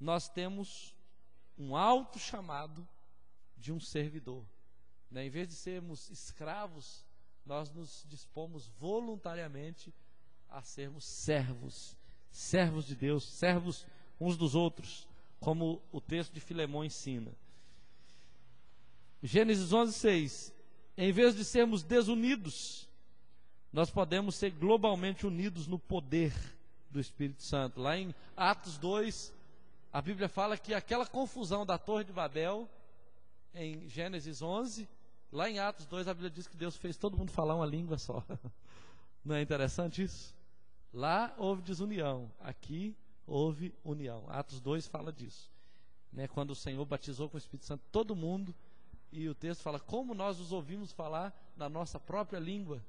nós temos um alto chamado de um servidor, né? Em vez de sermos escravos, nós nos dispomos voluntariamente a sermos servos, servos de Deus, servos uns dos outros, como o texto de Filemão ensina. Gênesis 11:6. Em vez de sermos desunidos, nós podemos ser globalmente unidos no poder do Espírito Santo. Lá em Atos 2, a Bíblia fala que aquela confusão da Torre de Babel, em Gênesis 11, lá em Atos 2 a Bíblia diz que Deus fez todo mundo falar uma língua só. Não é interessante isso? Lá houve desunião, aqui houve união. Atos 2 fala disso, né? Quando o Senhor batizou com o Espírito Santo todo mundo, e o texto fala como nós os ouvimos falar na nossa própria língua,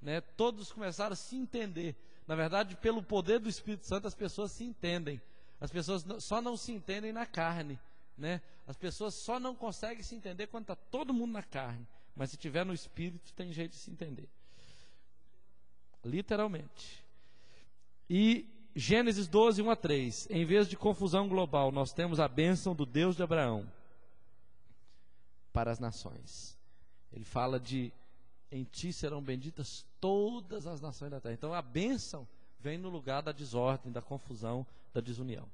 né? Todos começaram a se entender. Na verdade, pelo poder do Espírito Santo, as pessoas se entendem. As pessoas só não se entendem na carne, né? As pessoas só não conseguem se entender quando está todo mundo na carne, mas se tiver no Espírito tem jeito de se entender, literalmente. E Gênesis 12, 1-3, em vez de confusão global, nós temos a bênção do Deus de Abraão para as nações. Ele fala de em ti serão benditas todas as nações da terra. Então a bênção vem no lugar da desordem, da confusão, da desunião.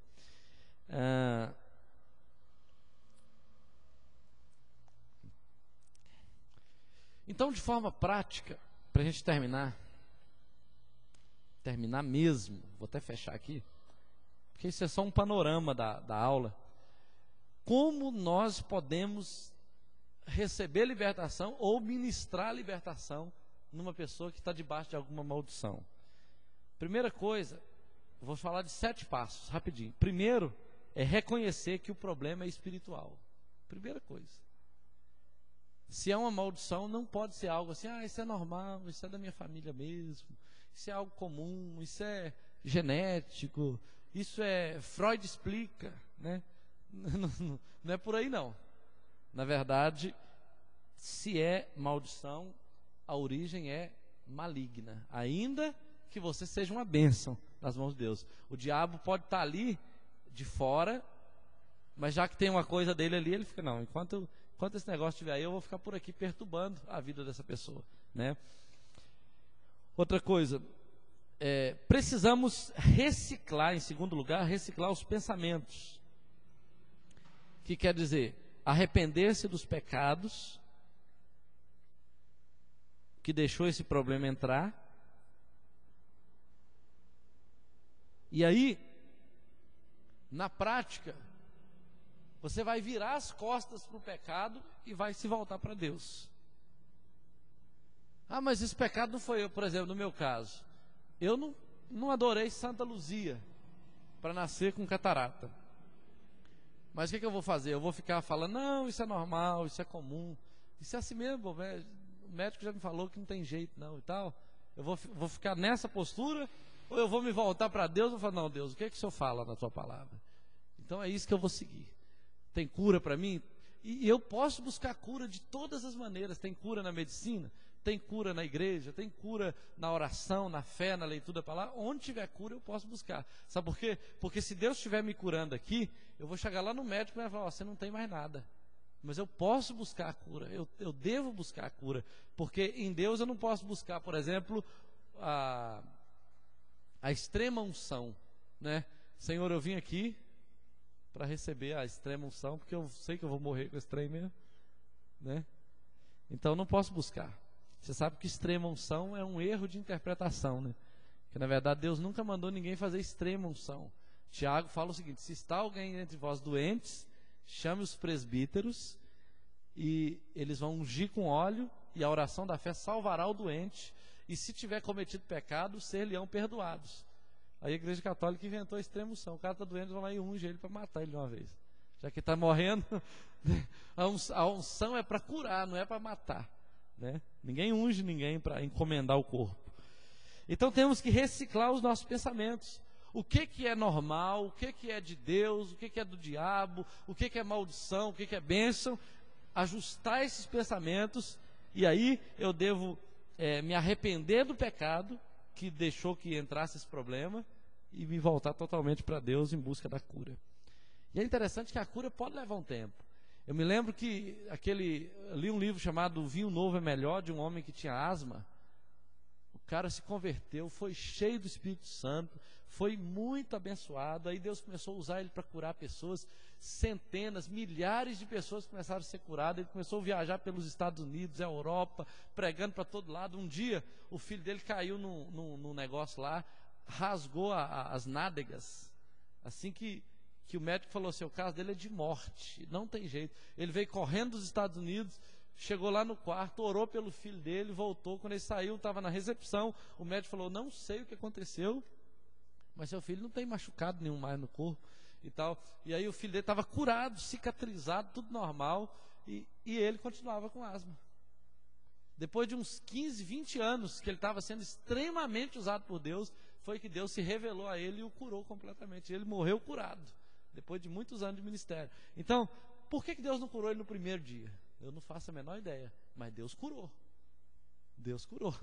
Então, de forma prática, para a gente terminar mesmo, vou até fechar aqui, porque isso é só um panorama da aula. Como nós podemos receber libertação ou ministrar libertação numa pessoa que está debaixo de alguma maldição? Primeira coisa, vou falar de 7 passos, rapidinho. Primeiro, é reconhecer que o problema é espiritual. Primeira coisa. Se é uma maldição, não pode ser algo assim, isso é normal, isso é da minha família mesmo, isso é algo comum, isso é genético, isso é Freud explica, né? Não é por aí não. Na verdade, se é maldição, a origem é maligna, ainda que você seja uma bênção nas mãos de Deus. O diabo pode estar ali de fora, mas já que tem uma coisa dele ali, ele fica, não, enquanto esse negócio estiver aí, eu vou ficar por aqui perturbando a vida dessa pessoa, né? Outra coisa, precisamos reciclar, em segundo lugar, reciclar os pensamentos. Que quer dizer, arrepender-se dos pecados que deixou esse problema entrar. E aí, na prática, você vai virar as costas para o pecado e vai se voltar para Deus. Mas esse pecado não foi eu, por exemplo, no meu caso. Eu não adorei Santa Luzia para nascer com catarata. Mas o que eu vou fazer? Eu vou ficar falando, não, isso é normal, isso é comum, isso é assim mesmo, o médico já me falou que não tem jeito não e tal. Eu vou ficar nessa postura, ou eu vou me voltar para Deus e vou falar, não, Deus, o que é que o Senhor fala na tua palavra? Então é isso que eu vou seguir. Tem cura para mim? E eu posso buscar cura de todas as maneiras. Tem cura na medicina, tem cura na igreja, tem cura na oração, na fé, na leitura da palavra. Onde tiver cura eu posso buscar. Sabe por quê? Porque se Deus estiver me curando aqui, eu vou chegar lá no médico e vai falar, você não tem mais nada. Mas eu posso buscar a cura, eu devo buscar a cura. Porque em Deus eu não posso buscar, por exemplo, a extrema unção, né? Senhor, eu vim aqui para receber a extrema unção, porque eu sei que eu vou morrer com esse trem mesmo, né? Então não posso buscar. Você sabe que extrema unção é um erro de interpretação, né? Que na verdade Deus nunca mandou ninguém fazer extrema unção. Tiago fala o seguinte: se está alguém entre vós doentes, chame os presbíteros e eles vão ungir com óleo, e a oração da fé salvará o doente, e se tiver cometido pecado, ser-lhe-ão perdoados. Aí a Igreja Católica inventou a extrema unção. O cara está doente, vão lá e unge ele para matar ele de uma vez. Já que está morrendo, a unção é para curar, não é para matar, né? Ninguém unge ninguém para encomendar o corpo. Então temos que reciclar os nossos pensamentos. O que é normal, o que é de Deus, o que é do diabo, o que é maldição, o que é bênção. Ajustar esses pensamentos, e aí eu devo me arrepender do pecado que deixou que entrasse esse problema e me voltar totalmente para Deus em busca da cura. E é interessante que a cura pode levar um tempo. Eu me lembro que li um livro chamado Vinho Novo é Melhor, de um homem que tinha asma. O cara se converteu, foi cheio do Espírito Santo, foi muito abençoado. Aí Deus começou a usar ele para curar pessoas, centenas, milhares de pessoas começaram a ser curadas. Ele começou a viajar pelos Estados Unidos, a Europa, pregando para todo lado. Um dia, o filho dele caiu num negócio lá, rasgou as nádegas, assim que o médico falou assim, o caso dele é de morte, não tem jeito. Ele veio correndo dos Estados Unidos, chegou lá no quarto, orou pelo filho dele, voltou. Quando ele saiu, estava na recepção, o médico falou, não sei o que aconteceu, mas seu filho não tem machucado nenhum mais no corpo e tal. E aí o filho dele estava curado, cicatrizado, tudo normal, e ele continuava com asma. Depois de uns 15, 20 anos que ele estava sendo extremamente usado por Deus, foi que Deus se revelou a ele e o curou completamente. Ele morreu curado, depois de muitos anos de ministério. Então, por que Deus não curou ele no primeiro dia? Eu não faço a menor ideia, mas Deus curou. Deus curou.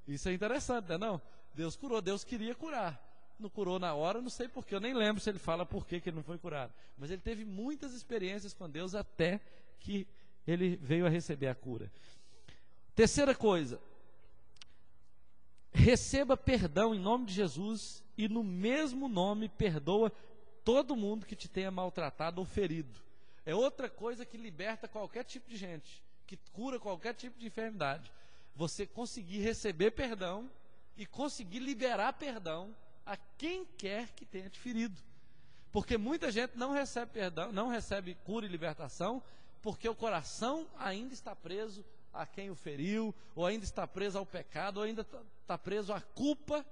Isso é interessante, não é não? Deus curou, Deus queria curar. Não curou na hora, não sei porquê, eu nem lembro se ele fala por que ele não foi curado. Mas ele teve muitas experiências com Deus até que ele veio a receber a cura. Terceira coisa, receba perdão em nome de Jesus e no mesmo nome perdoa todo mundo que te tenha maltratado ou ferido. É outra coisa que liberta qualquer tipo de gente, que cura qualquer tipo de enfermidade. Você conseguir receber perdão e conseguir liberar perdão a quem quer que tenha te ferido. Porque muita gente não recebe perdão, não recebe cura e libertação, porque o coração ainda está preso a quem o feriu, ou ainda está preso ao pecado, ou ainda está preso à culpa,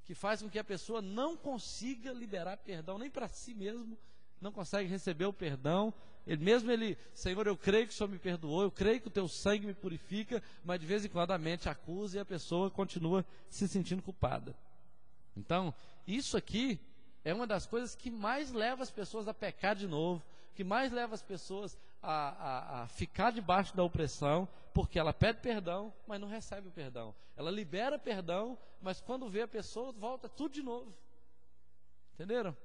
que faz com que a pessoa não consiga liberar perdão nem para si mesmo, não consegue receber o perdão. Senhor, eu creio que o Senhor me perdoou, eu creio que o teu sangue me purifica, mas de vez em quando a mente acusa e a pessoa continua se sentindo culpada. Então, isso aqui é uma das coisas que mais leva as pessoas a pecar de novo, que mais leva as pessoas a ficar debaixo da opressão, porque ela pede perdão, mas não recebe o perdão. Ela libera perdão, mas quando vê a pessoa, volta tudo de novo. Entenderam?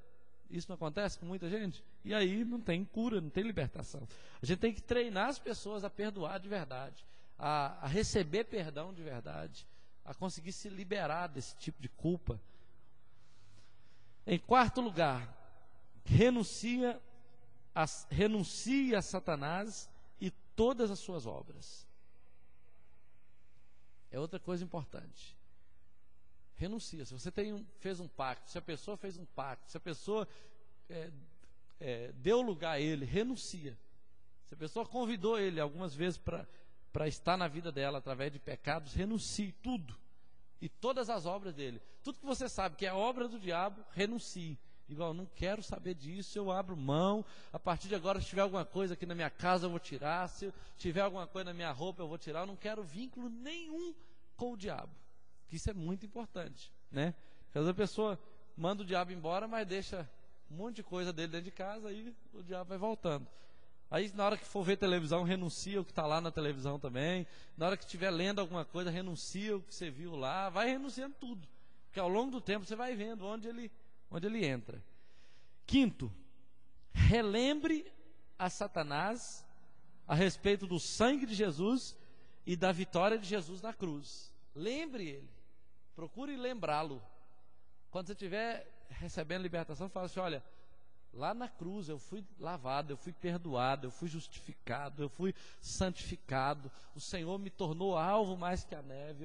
Isso não acontece com muita gente? E aí não tem cura, não tem libertação. A gente tem que treinar as pessoas a perdoar de verdade, a receber perdão de verdade, a conseguir se liberar desse tipo de culpa. Em quarto lugar, renuncie a Satanás e todas as suas obras. É outra coisa importante. Renuncia. Se você fez um pacto, se a pessoa fez um pacto, se a pessoa deu lugar a ele, renuncia. Se a pessoa convidou ele algumas vezes para estar na vida dela através de pecados, renuncie tudo. E todas as obras dele. Tudo que você sabe que é obra do diabo, renuncie. Igual, não quero saber disso, eu abro mão. A partir de agora, se tiver alguma coisa aqui na minha casa, eu vou tirar. Se tiver alguma coisa na minha roupa, eu vou tirar. Eu não quero vínculo nenhum com o diabo. Isso é muito importante, né? Porque às vezes a pessoa manda o diabo embora, mas deixa um monte de coisa dele dentro de casa, aí o diabo vai voltando. Aí na hora que for ver televisão, renuncia o que está lá na televisão também. Na hora que estiver lendo alguma coisa, renuncia o que você viu lá. Vai renunciando tudo. Porque ao longo do tempo você vai vendo onde ele entra. Quinto, relembre a Satanás a respeito do sangue de Jesus e da vitória de Jesus na cruz. Lembre ele. Procure lembrá-lo. Quando você estiver recebendo libertação, fala assim, olha, lá na cruz eu fui lavado, eu fui perdoado, eu fui justificado, eu fui santificado, o Senhor me tornou alvo mais que a neve,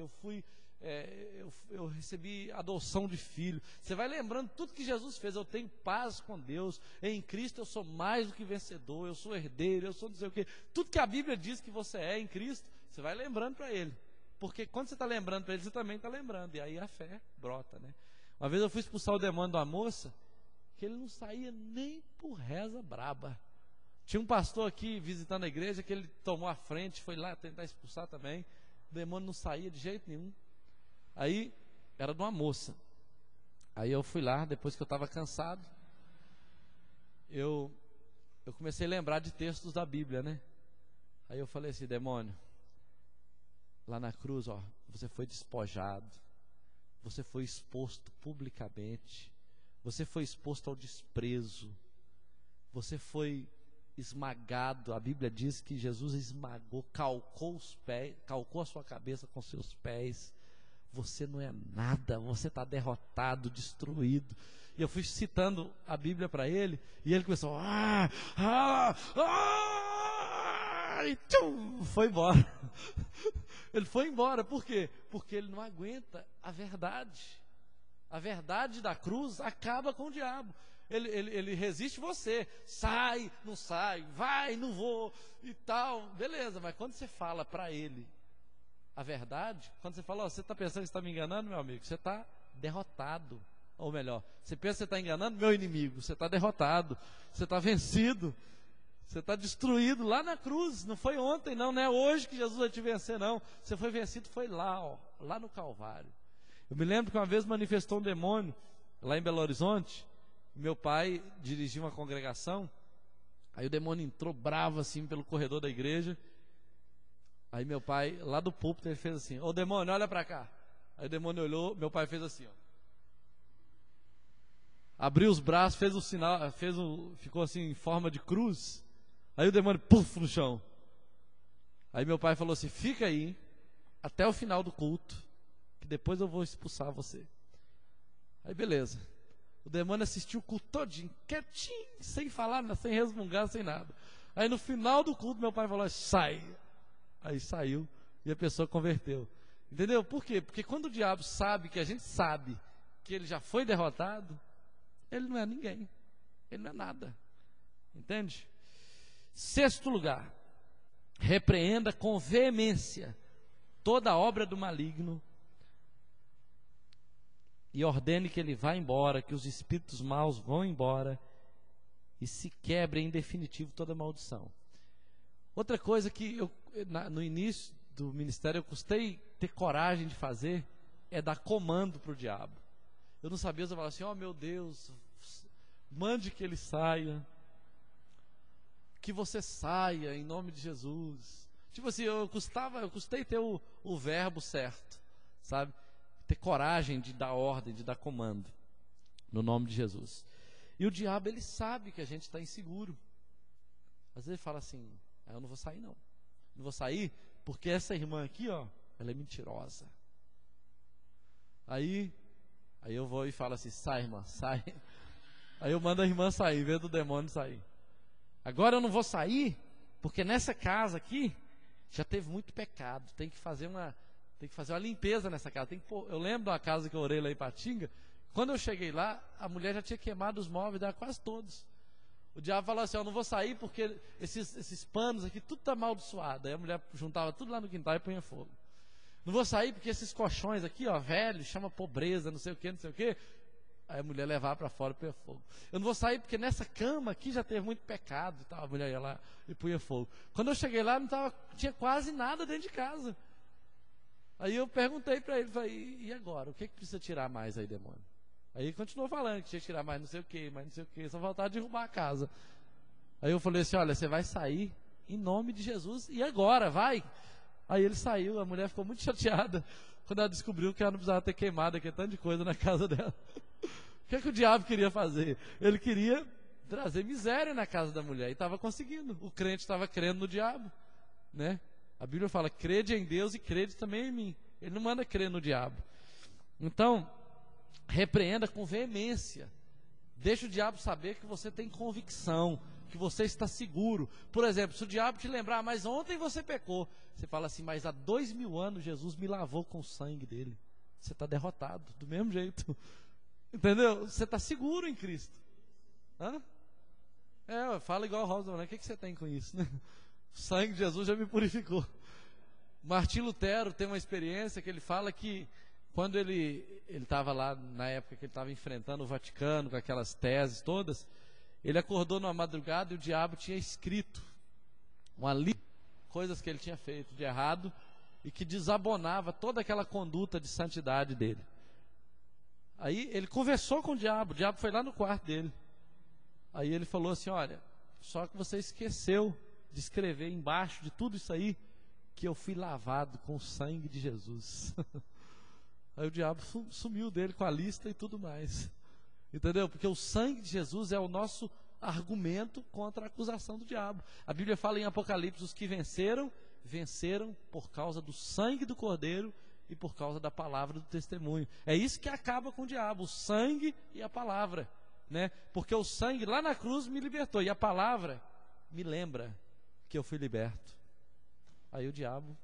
eu recebi adoção de filho. Você vai lembrando tudo que Jesus fez. Eu tenho paz com Deus, em Cristo eu sou mais do que vencedor, eu sou herdeiro, eu sou não sei o quê. Tudo que a Bíblia diz que você é em Cristo, você vai lembrando para ele. Porque quando você está lembrando para ele, você também está lembrando. E aí a fé brota, né? Uma vez eu fui expulsar o demônio de uma moça, que ele não saía nem por reza braba. Tinha um pastor aqui visitando a igreja, que ele tomou a frente, foi lá tentar expulsar também. O demônio não saía de jeito nenhum. Aí, era de uma moça. Aí eu fui lá, depois que eu estava cansado, eu comecei a lembrar de textos da Bíblia, né? Aí eu falei assim, demônio, lá na cruz, ó, você foi despojado, você foi exposto publicamente, você foi exposto ao desprezo, você foi esmagado. A Bíblia diz que Jesus esmagou, calcou os pés, calcou a sua cabeça com seus pés. Você não é nada, você está derrotado, destruído. E eu fui citando a Bíblia para ele, e ele começou, e tchum, foi embora. Ele foi embora, por quê? Porque ele não aguenta a verdade. A verdade da cruz acaba com o diabo. Ele resiste você, sai, não sai, vai, não vou e tal, beleza, mas quando você fala para ele a verdade, quando você fala, você está pensando que está me enganando, meu amigo, você está derrotado. Ou melhor, você pensa que você está enganando meu inimigo, você está derrotado, você está vencido, você está destruído lá na cruz. Não foi ontem, não é hoje que Jesus vai te vencer, não. Você foi vencido, foi lá, ó, lá no Calvário. Eu me lembro que uma vez manifestou um demônio lá em Belo Horizonte. Meu pai dirigia uma congregação, aí o demônio entrou bravo assim pelo corredor da igreja. Aí meu pai, lá do púlpito, ele fez assim, ô demônio, olha pra cá. Aí o demônio olhou, meu pai fez assim, ó. Abriu os braços, fez o sinal, ficou assim em forma de cruz. Aí o demônio, puf, no chão. Aí meu pai falou assim, fica aí, até o final do culto, que depois eu vou expulsar você. Aí beleza. O demônio assistiu o culto todinho, quietinho, sem falar, sem resmungar, sem nada. Aí no final do culto, meu pai falou, sai. Aí saiu e a pessoa converteu. Entendeu? Por quê? Porque quando o diabo sabe, que a gente sabe que ele já foi derrotado, ele não é ninguém. Ele não é nada. Entende? 6º lugar. Repreenda com veemência toda obra do maligno e ordene que ele vá embora, que os espíritos maus vão embora e se quebre em definitivo toda maldição. Outra coisa que no início do ministério eu custei ter coragem de fazer é dar comando para o diabo. Eu não sabia, eu falava assim, oh meu Deus, mande que ele saia, que você saia em nome de Jesus. Tipo assim, eu custei ter o verbo certo, sabe? Ter coragem de dar ordem, de dar comando, no nome de Jesus. E o diabo, ele sabe que a gente está inseguro. Às vezes ele fala assim, eu não vou sair não. Não vou sair porque essa irmã aqui, ó, ela é mentirosa. Aí eu vou e falo assim, sai irmã, sai. Aí eu mando a irmã sair, em vez do demônio sair. Agora eu não vou sair porque nessa casa aqui já teve muito pecado. Tem que fazer uma limpeza nessa casa. Eu lembro de uma casa que eu orei lá em Patinga. Quando eu cheguei lá, a mulher já tinha queimado os móveis dela quase todos. O diabo falou assim, eu não vou sair porque esses panos aqui, tudo está amaldiçoado. Aí a mulher juntava tudo lá no quintal e punha fogo. Não vou sair porque esses colchões aqui, ó, velho, chama pobreza, não sei o que, não sei o que. Aí a mulher levava para fora e punha fogo. Eu não vou sair porque nessa cama aqui já teve muito pecado e tal. A mulher ia lá e punha fogo. Quando eu cheguei lá, tinha quase nada dentro de casa. Aí eu perguntei para ele, falei, e agora? O que precisa tirar mais aí, demônio? Aí ele continuou falando que tinha que tirar mais não sei o que, só faltava derrubar a casa. Aí eu falei assim, olha, você vai sair em nome de Jesus e agora, vai. Aí ele saiu, a mulher ficou muito chateada quando ela descobriu que ela não precisava ter queimado aquele tanto de coisa na casa dela. O que o diabo queria fazer? Ele queria trazer miséria na casa da mulher e estava conseguindo. O crente estava crendo no diabo, né? A Bíblia fala, crede em Deus e crede também em mim. Ele não manda crer no diabo. Então, repreenda com veemência. Deixa o diabo saber que você tem convicção, que você está seguro. Por exemplo, se o diabo te lembrar, mas ontem você pecou. Você fala assim, mas há 2000 anos Jesus me lavou com o sangue dele. Você está derrotado, do mesmo jeito. Entendeu? Você está seguro em Cristo. Hã? Fala igual a Rosa, né? O que você tem com isso, né? O sangue de Jesus já me purificou. Martinho Lutero tem uma experiência que ele fala que quando ele estava lá, na época que ele estava enfrentando o Vaticano, com aquelas teses todas, ele acordou numa madrugada e o diabo tinha escrito uma lista de coisas que ele tinha feito de errado e que desabonava toda aquela conduta de santidade dele. Aí ele conversou com o diabo foi lá no quarto dele. Aí ele falou assim, olha, só que você esqueceu de escrever embaixo de tudo isso aí, que eu fui lavado com o sangue de Jesus. Aí o diabo sumiu dele com a lista e tudo mais. Entendeu? Porque o sangue de Jesus é o nosso argumento contra a acusação do diabo. A Bíblia fala em Apocalipse: os que venceram, venceram por causa do sangue do Cordeiro e por causa da palavra do testemunho. É isso que acaba com o diabo, o sangue e a palavra, né? Porque o sangue lá na cruz me libertou, e a palavra me lembra que eu fui liberto. Aí o diabo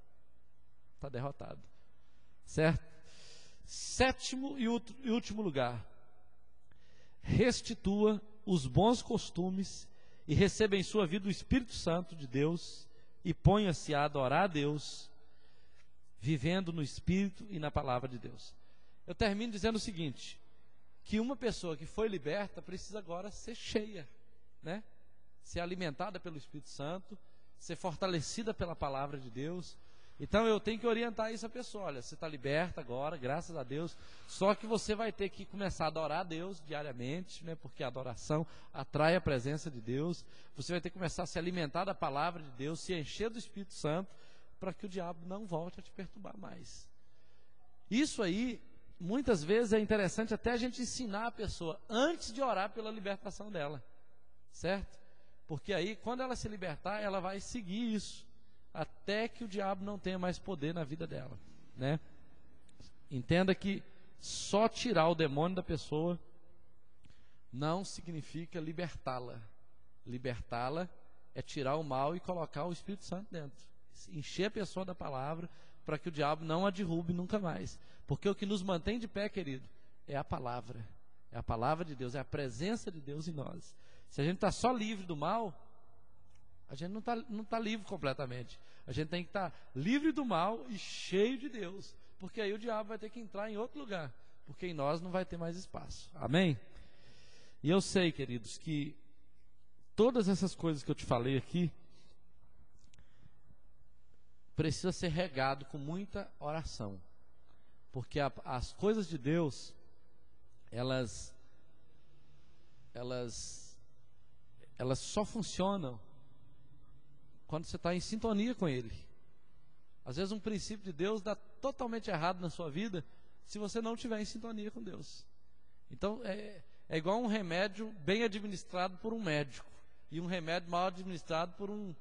está derrotado, certo? Sétimo e último lugar: restitua os bons costumes e receba em sua vida o Espírito Santo de Deus e ponha-se a adorar a Deus, vivendo no Espírito e na palavra de Deus. Eu termino dizendo o seguinte: que uma pessoa que foi liberta precisa agora ser cheia, né? Ser alimentada pelo Espírito Santo, ser fortalecida pela palavra de Deus. Então eu tenho que orientar isso a pessoa: olha, você está liberta agora, graças a Deus, só que você vai ter que começar a adorar a Deus diariamente, né? Porque a adoração atrai a presença de Deus. Você vai ter que começar a se alimentar da palavra de Deus, se encher do Espírito Santo, para que o diabo não volte a te perturbar mais. Isso aí, muitas vezes é interessante até a gente ensinar a pessoa antes de orar pela libertação dela, certo? Porque aí, quando ela se libertar, ela vai seguir isso, até que o diabo não tenha mais poder na vida dela, né? Entenda que só tirar o demônio da pessoa não significa libertá-la. Libertá-la é tirar o mal e colocar o Espírito Santo dentro, encher a pessoa da palavra, para que o diabo não a derrube nunca mais. Porque o que nos mantém de pé, querido, é a palavra de Deus, é a presença de Deus em nós. Se a gente está só livre do mal, a gente não tá livre completamente. A gente tem que estar livre do mal e cheio de Deus, porque aí o diabo vai ter que entrar em outro lugar, porque em nós não vai ter mais espaço. Amém? E eu sei, queridos, que todas essas coisas que eu te falei aqui precisa ser regado com muita oração, porque as coisas de Deus, elas só funcionam quando você está em sintonia com Ele. Às vezes um princípio de Deus dá totalmente errado na sua vida se você não estiver em sintonia com Deus. Então é igual um remédio bem administrado por um médico e um remédio mal administrado por um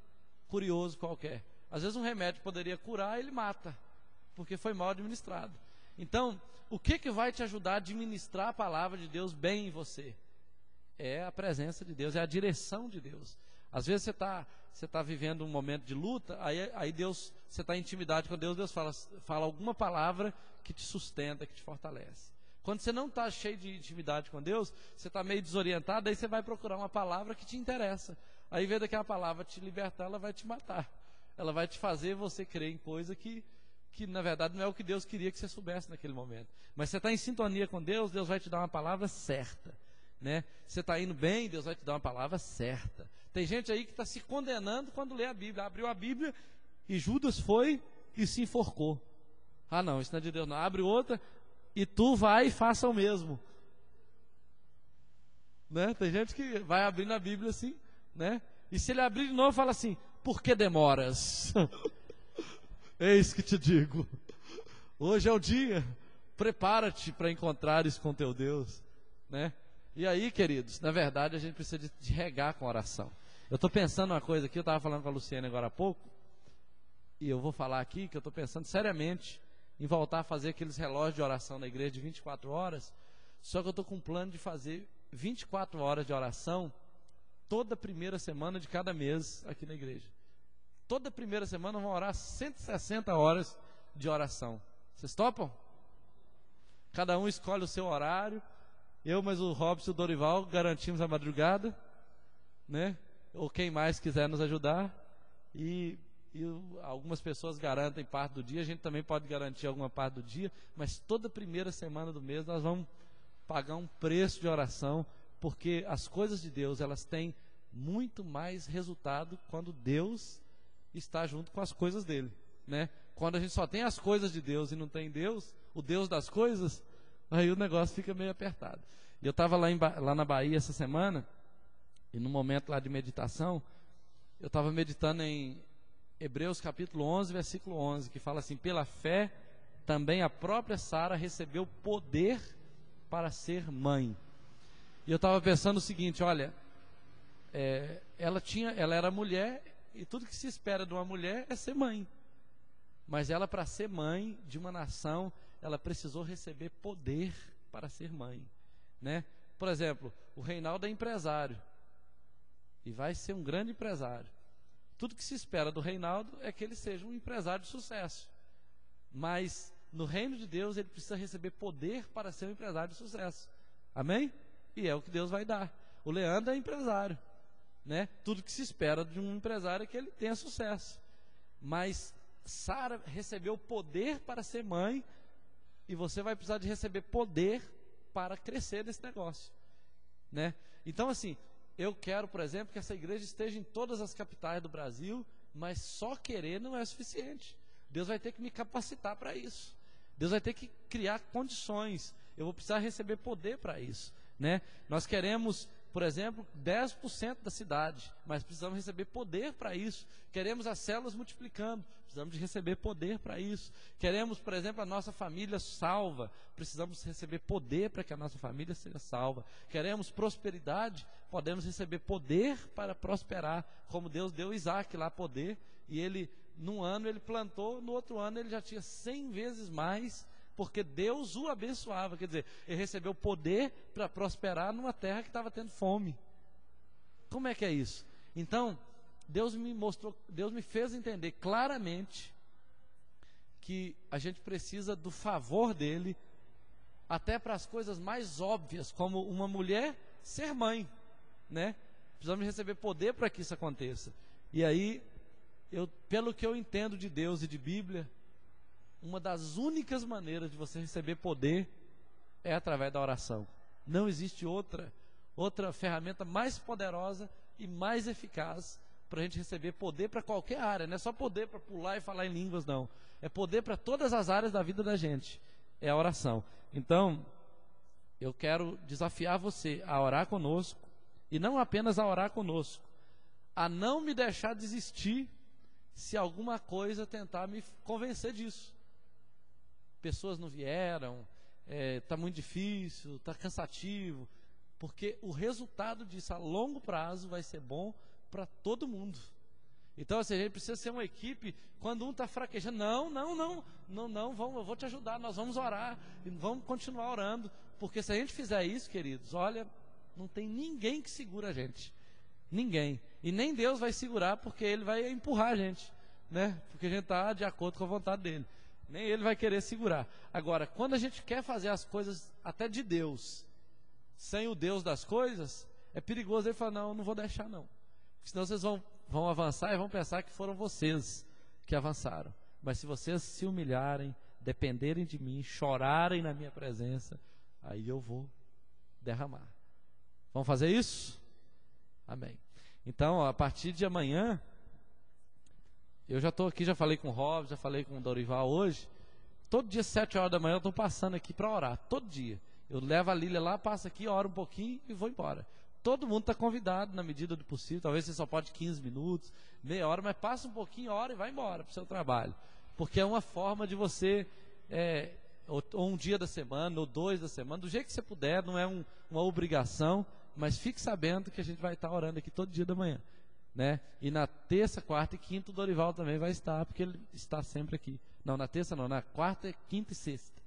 curioso qualquer. Às vezes um remédio poderia curar, ele mata, porque foi mal administrado. Então, o que vai te ajudar a administrar a palavra de Deus bem em você? É a presença de Deus, é a direção de Deus. Às vezes você tá vivendo um momento de luta, aí Deus, você está em intimidade com Deus, Deus fala alguma palavra que te sustenta, que te fortalece. Quando você não está cheio de intimidade com Deus, você está meio desorientado, aí você vai procurar uma palavra que te interessa. Aí, em vez daquela palavra te libertar, ela vai te matar. Ela vai te fazer você crer em coisa que na verdade não é o que Deus queria que você soubesse naquele momento. Mas você está em sintonia com Deus, Deus vai te dar uma palavra certa, né? Você está indo bem, Deus vai te dar uma palavra certa. Tem gente aí que está se condenando quando lê a Bíblia. Abriu a Bíblia e Judas foi e se enforcou. Ah não, isso não é de Deus não. Abre outra e tu vai e faça o mesmo, né? Tem gente que vai abrindo a Bíblia assim, né? E se ele abrir de novo, fala assim: por que demoras? Eis que te digo, hoje é o dia, prepara-te para encontrares com teu Deus, né? E aí, queridos, na verdade a gente precisa de regar com oração. Eu estou pensando uma coisa aqui, eu estava falando com a Luciana agora há pouco, e eu vou falar aqui que eu estou pensando seriamente em voltar a fazer aqueles relógios de oração na igreja de 24 horas, só que eu estou com um plano de fazer 24 horas de oração toda primeira semana de cada mês aqui na igreja. Toda primeira semana vão orar 160 horas de oração. Vocês topam? Cada um escolhe o seu horário. Eu, mas o Robson e o Dorival garantimos a madrugada, né? Ou quem mais quiser nos ajudar. E algumas pessoas garantem parte do dia. A gente também pode garantir alguma parte do dia. Mas toda primeira semana do mês nós vamos pagar um preço de oração, porque as coisas de Deus, elas têm muito mais resultado quando Deus está junto com as coisas dele, né? Quando a gente só tem as coisas de Deus e não tem Deus, o Deus das coisas, aí o negócio fica meio apertado. E eu estava lá na Bahia essa semana, e no momento lá de meditação, eu estava meditando em Hebreus capítulo 11, versículo 11, que fala assim: pela fé também a própria Sara recebeu poder para ser mãe. E eu estava pensando o seguinte: olha, ela era mulher, e tudo que se espera de uma mulher é ser mãe. Mas ela, para ser mãe de uma nação, ela precisou receber poder para ser mãe, né? Por exemplo, o Reinaldo é empresário e vai ser um grande empresário. Tudo que se espera do Reinaldo é que ele seja um empresário de sucesso. Mas no reino de Deus ele precisa receber poder para ser um empresário de sucesso. Amém? E é o que Deus vai dar. O Leandro é empresário, né? Tudo que se espera de um empresário é que ele tenha sucesso. Mas Sara recebeu poder para ser mãe, e você vai precisar de receber poder para crescer nesse negócio, né? Então, assim, eu quero, por exemplo, que essa igreja esteja em todas as capitais do Brasil, mas só querer não é suficiente. Deus vai ter que me capacitar para isso. Deus vai ter que criar condições. Eu vou precisar receber poder para isso, né? Nós queremos, por exemplo, 10% da cidade, mas precisamos receber poder para isso. Queremos as células multiplicando, precisamos de receber poder para isso. Queremos, por exemplo, a nossa família salva, precisamos receber poder para que a nossa família seja salva. Queremos prosperidade, podemos receber poder para prosperar, como Deus deu Isaac lá poder, e ele, num ano ele plantou, no outro ano ele já tinha 100 vezes mais, porque Deus o abençoava. Quer dizer, ele recebeu poder para prosperar numa terra que estava tendo fome. Como é que é isso? Então, Deus me fez entender claramente que a gente precisa do favor dele, até para as coisas mais óbvias, como uma mulher ser mãe, né? Precisamos receber poder para que isso aconteça. E aí, pelo que eu entendo de Deus e de Bíblia, uma das únicas maneiras de você receber poder é através da oração. Não existe outra ferramenta mais poderosa e mais eficaz para a gente receber poder para qualquer área. Não é só poder para pular e falar em línguas, não. É poder para todas as áreas da vida da gente. É a oração. Então, eu quero desafiar você a orar conosco, e não apenas a orar conosco, a não me deixar desistir se alguma coisa tentar me convencer disso. Pessoas não vieram, está muito difícil, está cansativo, porque o resultado disso a longo prazo vai ser bom para todo mundo. Então, assim, a gente precisa ser uma equipe. Quando um está fraquejando, eu vou te ajudar, nós vamos orar, e vamos continuar orando, porque se a gente fizer isso, queridos, olha, não tem ninguém que segura a gente, ninguém, e nem Deus vai segurar, porque Ele vai empurrar a gente, né? Porque a gente está de acordo com a vontade dEle. Nem Ele vai querer segurar. Agora, quando a gente quer fazer as coisas até de Deus, sem o Deus das coisas, é perigoso. Ele falar, não, eu não vou deixar não. Senão vocês vão avançar e vão pensar que foram vocês que avançaram. Mas se vocês se humilharem, dependerem de mim, chorarem na minha presença, aí eu vou derramar. Vamos fazer isso? Amém. Então, a partir de amanhã, eu já estou aqui, já falei com o Rob, já falei com o Dorival hoje. Todo dia, 7 horas da manhã, eu estou passando aqui para orar. Todo dia. Eu levo a Lília lá, passo aqui, oro um pouquinho e vou embora. Todo mundo está convidado na medida do possível. Talvez você só pode 15 minutos, meia hora, mas passa um pouquinho, ora e vai embora para o seu trabalho. Porque é uma forma de você, ou um dia da semana, ou 2 da semana, do jeito que você puder, não é uma obrigação, mas fique sabendo que a gente vai estar orando aqui todo dia da manhã, né? E na terça, quarta e quinta o Dorival também vai estar, porque ele está sempre aqui. Não, na terça não, na quarta, quinta e sexta,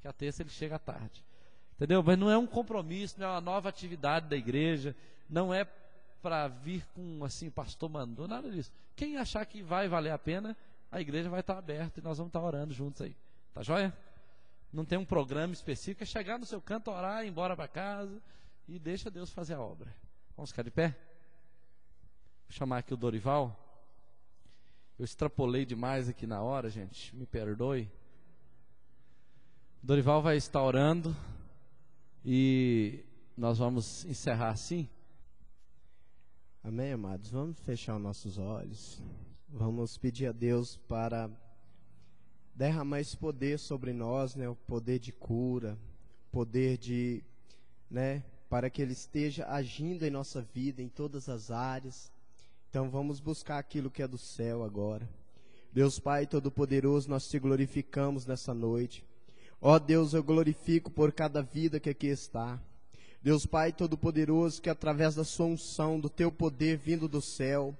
que a terça ele chega à tarde. Entendeu? Mas não é um compromisso, não é uma nova atividade da igreja, não é para vir com assim, pastor mandou, nada disso. Quem achar que vai valer a pena, a igreja vai estar aberta e nós vamos estar orando juntos aí. Tá joia? Não tem um programa específico, é chegar no seu canto, orar, ir embora para casa e deixa Deus fazer a obra. Vamos ficar de pé? Vou chamar aqui o Dorival. Eu extrapolei demais aqui na hora, gente, me perdoe. O Dorival vai estar orando e nós vamos encerrar assim. Amém, amados? Vamos fechar os nossos olhos. Vamos pedir a Deus para derramar esse poder sobre nós, né? O poder de cura, poder de, né? Para que Ele esteja agindo em nossa vida, em todas as áreas. Então vamos buscar aquilo que é do céu agora. Deus Pai Todo-Poderoso, nós te glorificamos nessa noite. Ó Deus, eu glorifico por cada vida que aqui está. Deus Pai Todo-Poderoso, que através da sua unção, do teu poder vindo do céu,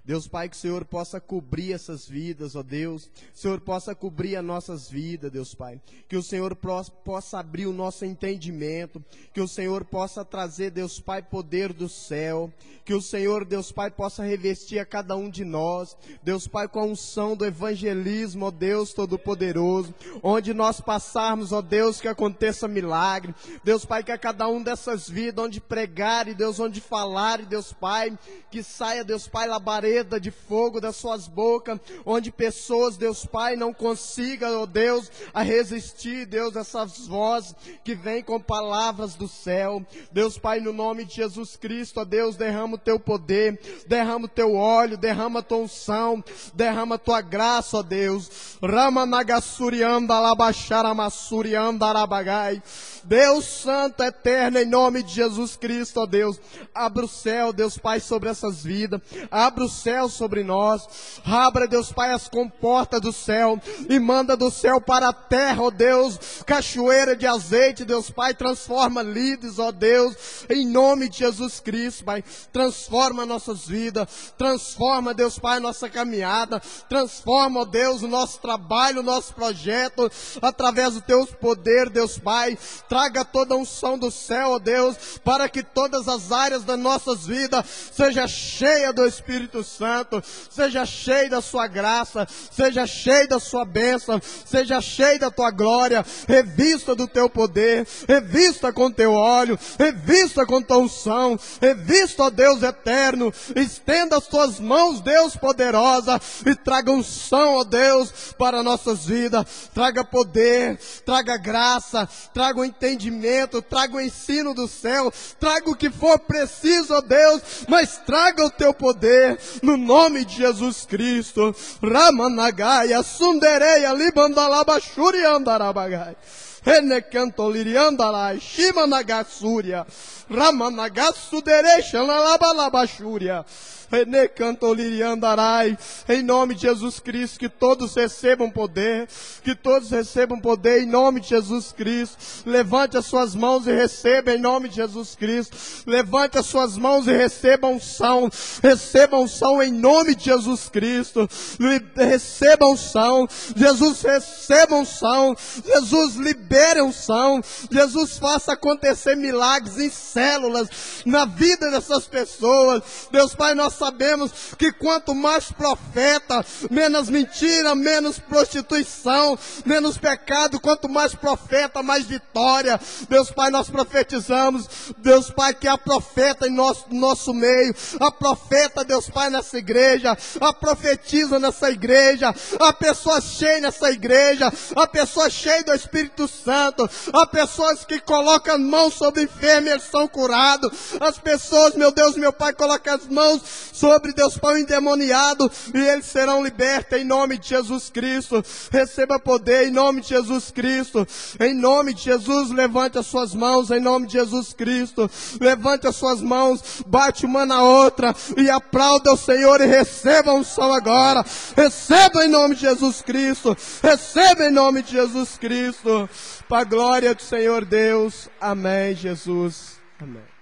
Deus Pai, que o Senhor possa cobrir essas vidas, ó Deus, o Senhor possa cobrir as nossas vidas, Deus Pai, que o Senhor possa abrir o nosso entendimento, que o Senhor possa trazer, Deus Pai, poder do céu, que o Senhor, Deus Pai, possa revestir a cada um de nós, Deus Pai, com a unção do evangelismo, ó Deus Todo-Poderoso, onde nós passarmos, ó Deus, que aconteça milagre, Deus Pai, que a cada um dessas vidas, onde pregar, e Deus, onde falar, e Deus Pai, que saia, Deus Pai, labareda de fogo das suas bocas, onde pessoas, Deus Pai, não consigam, ó Deus, a resistir, Deus, essas vozes que vêm com palavras do céu. Deus Pai, no nome de Jesus Cristo, ó Deus, derrama o teu poder, derrama o teu óleo, derrama a tua unção, derrama a tua graça, ó Deus. Rama nagassurianda labaxaramassurianda arabagai. Deus Santo, eterno, em nome de Jesus Cristo, ó Deus, abra o céu, Deus Pai, sobre essas vidas, abra o céu sobre nós, abra, Deus Pai, as comportas do céu, e manda do céu para a terra, ó Deus, cachoeira de azeite, Deus Pai, transforma líderes, ó Deus, em nome de Jesus Cristo, Pai, transforma nossas vidas, transforma, Deus Pai, nossa caminhada, transforma, ó Deus, o nosso trabalho, o nosso projeto, através do teu poder, Deus Pai, traga toda a unção do céu, ó Deus, para que todas as áreas das nossas vidas seja cheia do Espírito Santo, seja cheia da sua graça, seja cheia da sua bênção, seja cheia da tua glória, revista do teu poder, revista com teu óleo, revista com tua unção, revista, ó Deus eterno, estenda as tuas mãos, Deus poderosa, e traga unção, ó Deus, para nossas vidas, traga poder, traga graça, traga o entendimento, traga o ensino do céu, traga o que for preciso, ó Deus, mas traga o teu poder, no nome de Jesus Cristo. Ramanagaya, Sundereia, Libandalabashuri andarabagai. Enecantoliriandarai, Shimanagassúria, Ramanagasuderecha, Lalabalabashúria. Em nome de Jesus Cristo, que todos recebam poder, que todos recebam poder em nome de Jesus Cristo. Levante as suas mãos e receba em nome de Jesus Cristo. Levante as suas mãos e receba unção em nome de Jesus Cristo. Receba unção, Jesus, receba unção, Jesus, libere unção, Jesus, faça acontecer milagres em células, na vida dessas pessoas. Deus Pai, nós sabemos que quanto mais profeta, menos mentira, menos prostituição, menos pecado. Quanto mais profeta, mais vitória. Deus Pai, nós profetizamos, Deus Pai, que há profeta em nosso meio, há profeta, Deus Pai, nessa igreja, há profetiza nessa igreja, há pessoas cheias nessa igreja, há pessoas cheias do Espírito Santo, há pessoas que colocam as mãos sobre enfermos e eles são curados. As pessoas, meu Deus, meu Pai, colocam as mãos sobre, Deus Pai, o endemoniado, e eles serão libertos em nome de Jesus Cristo. Receba poder em nome de Jesus Cristo. Em nome de Jesus, levante as suas mãos em nome de Jesus Cristo. Levante as suas mãos, bate uma na outra e aplauda o Senhor e receba a unção agora. Receba em nome de Jesus Cristo. Receba em nome de Jesus Cristo. Para a glória do Senhor Deus. Amém, Jesus. Amém.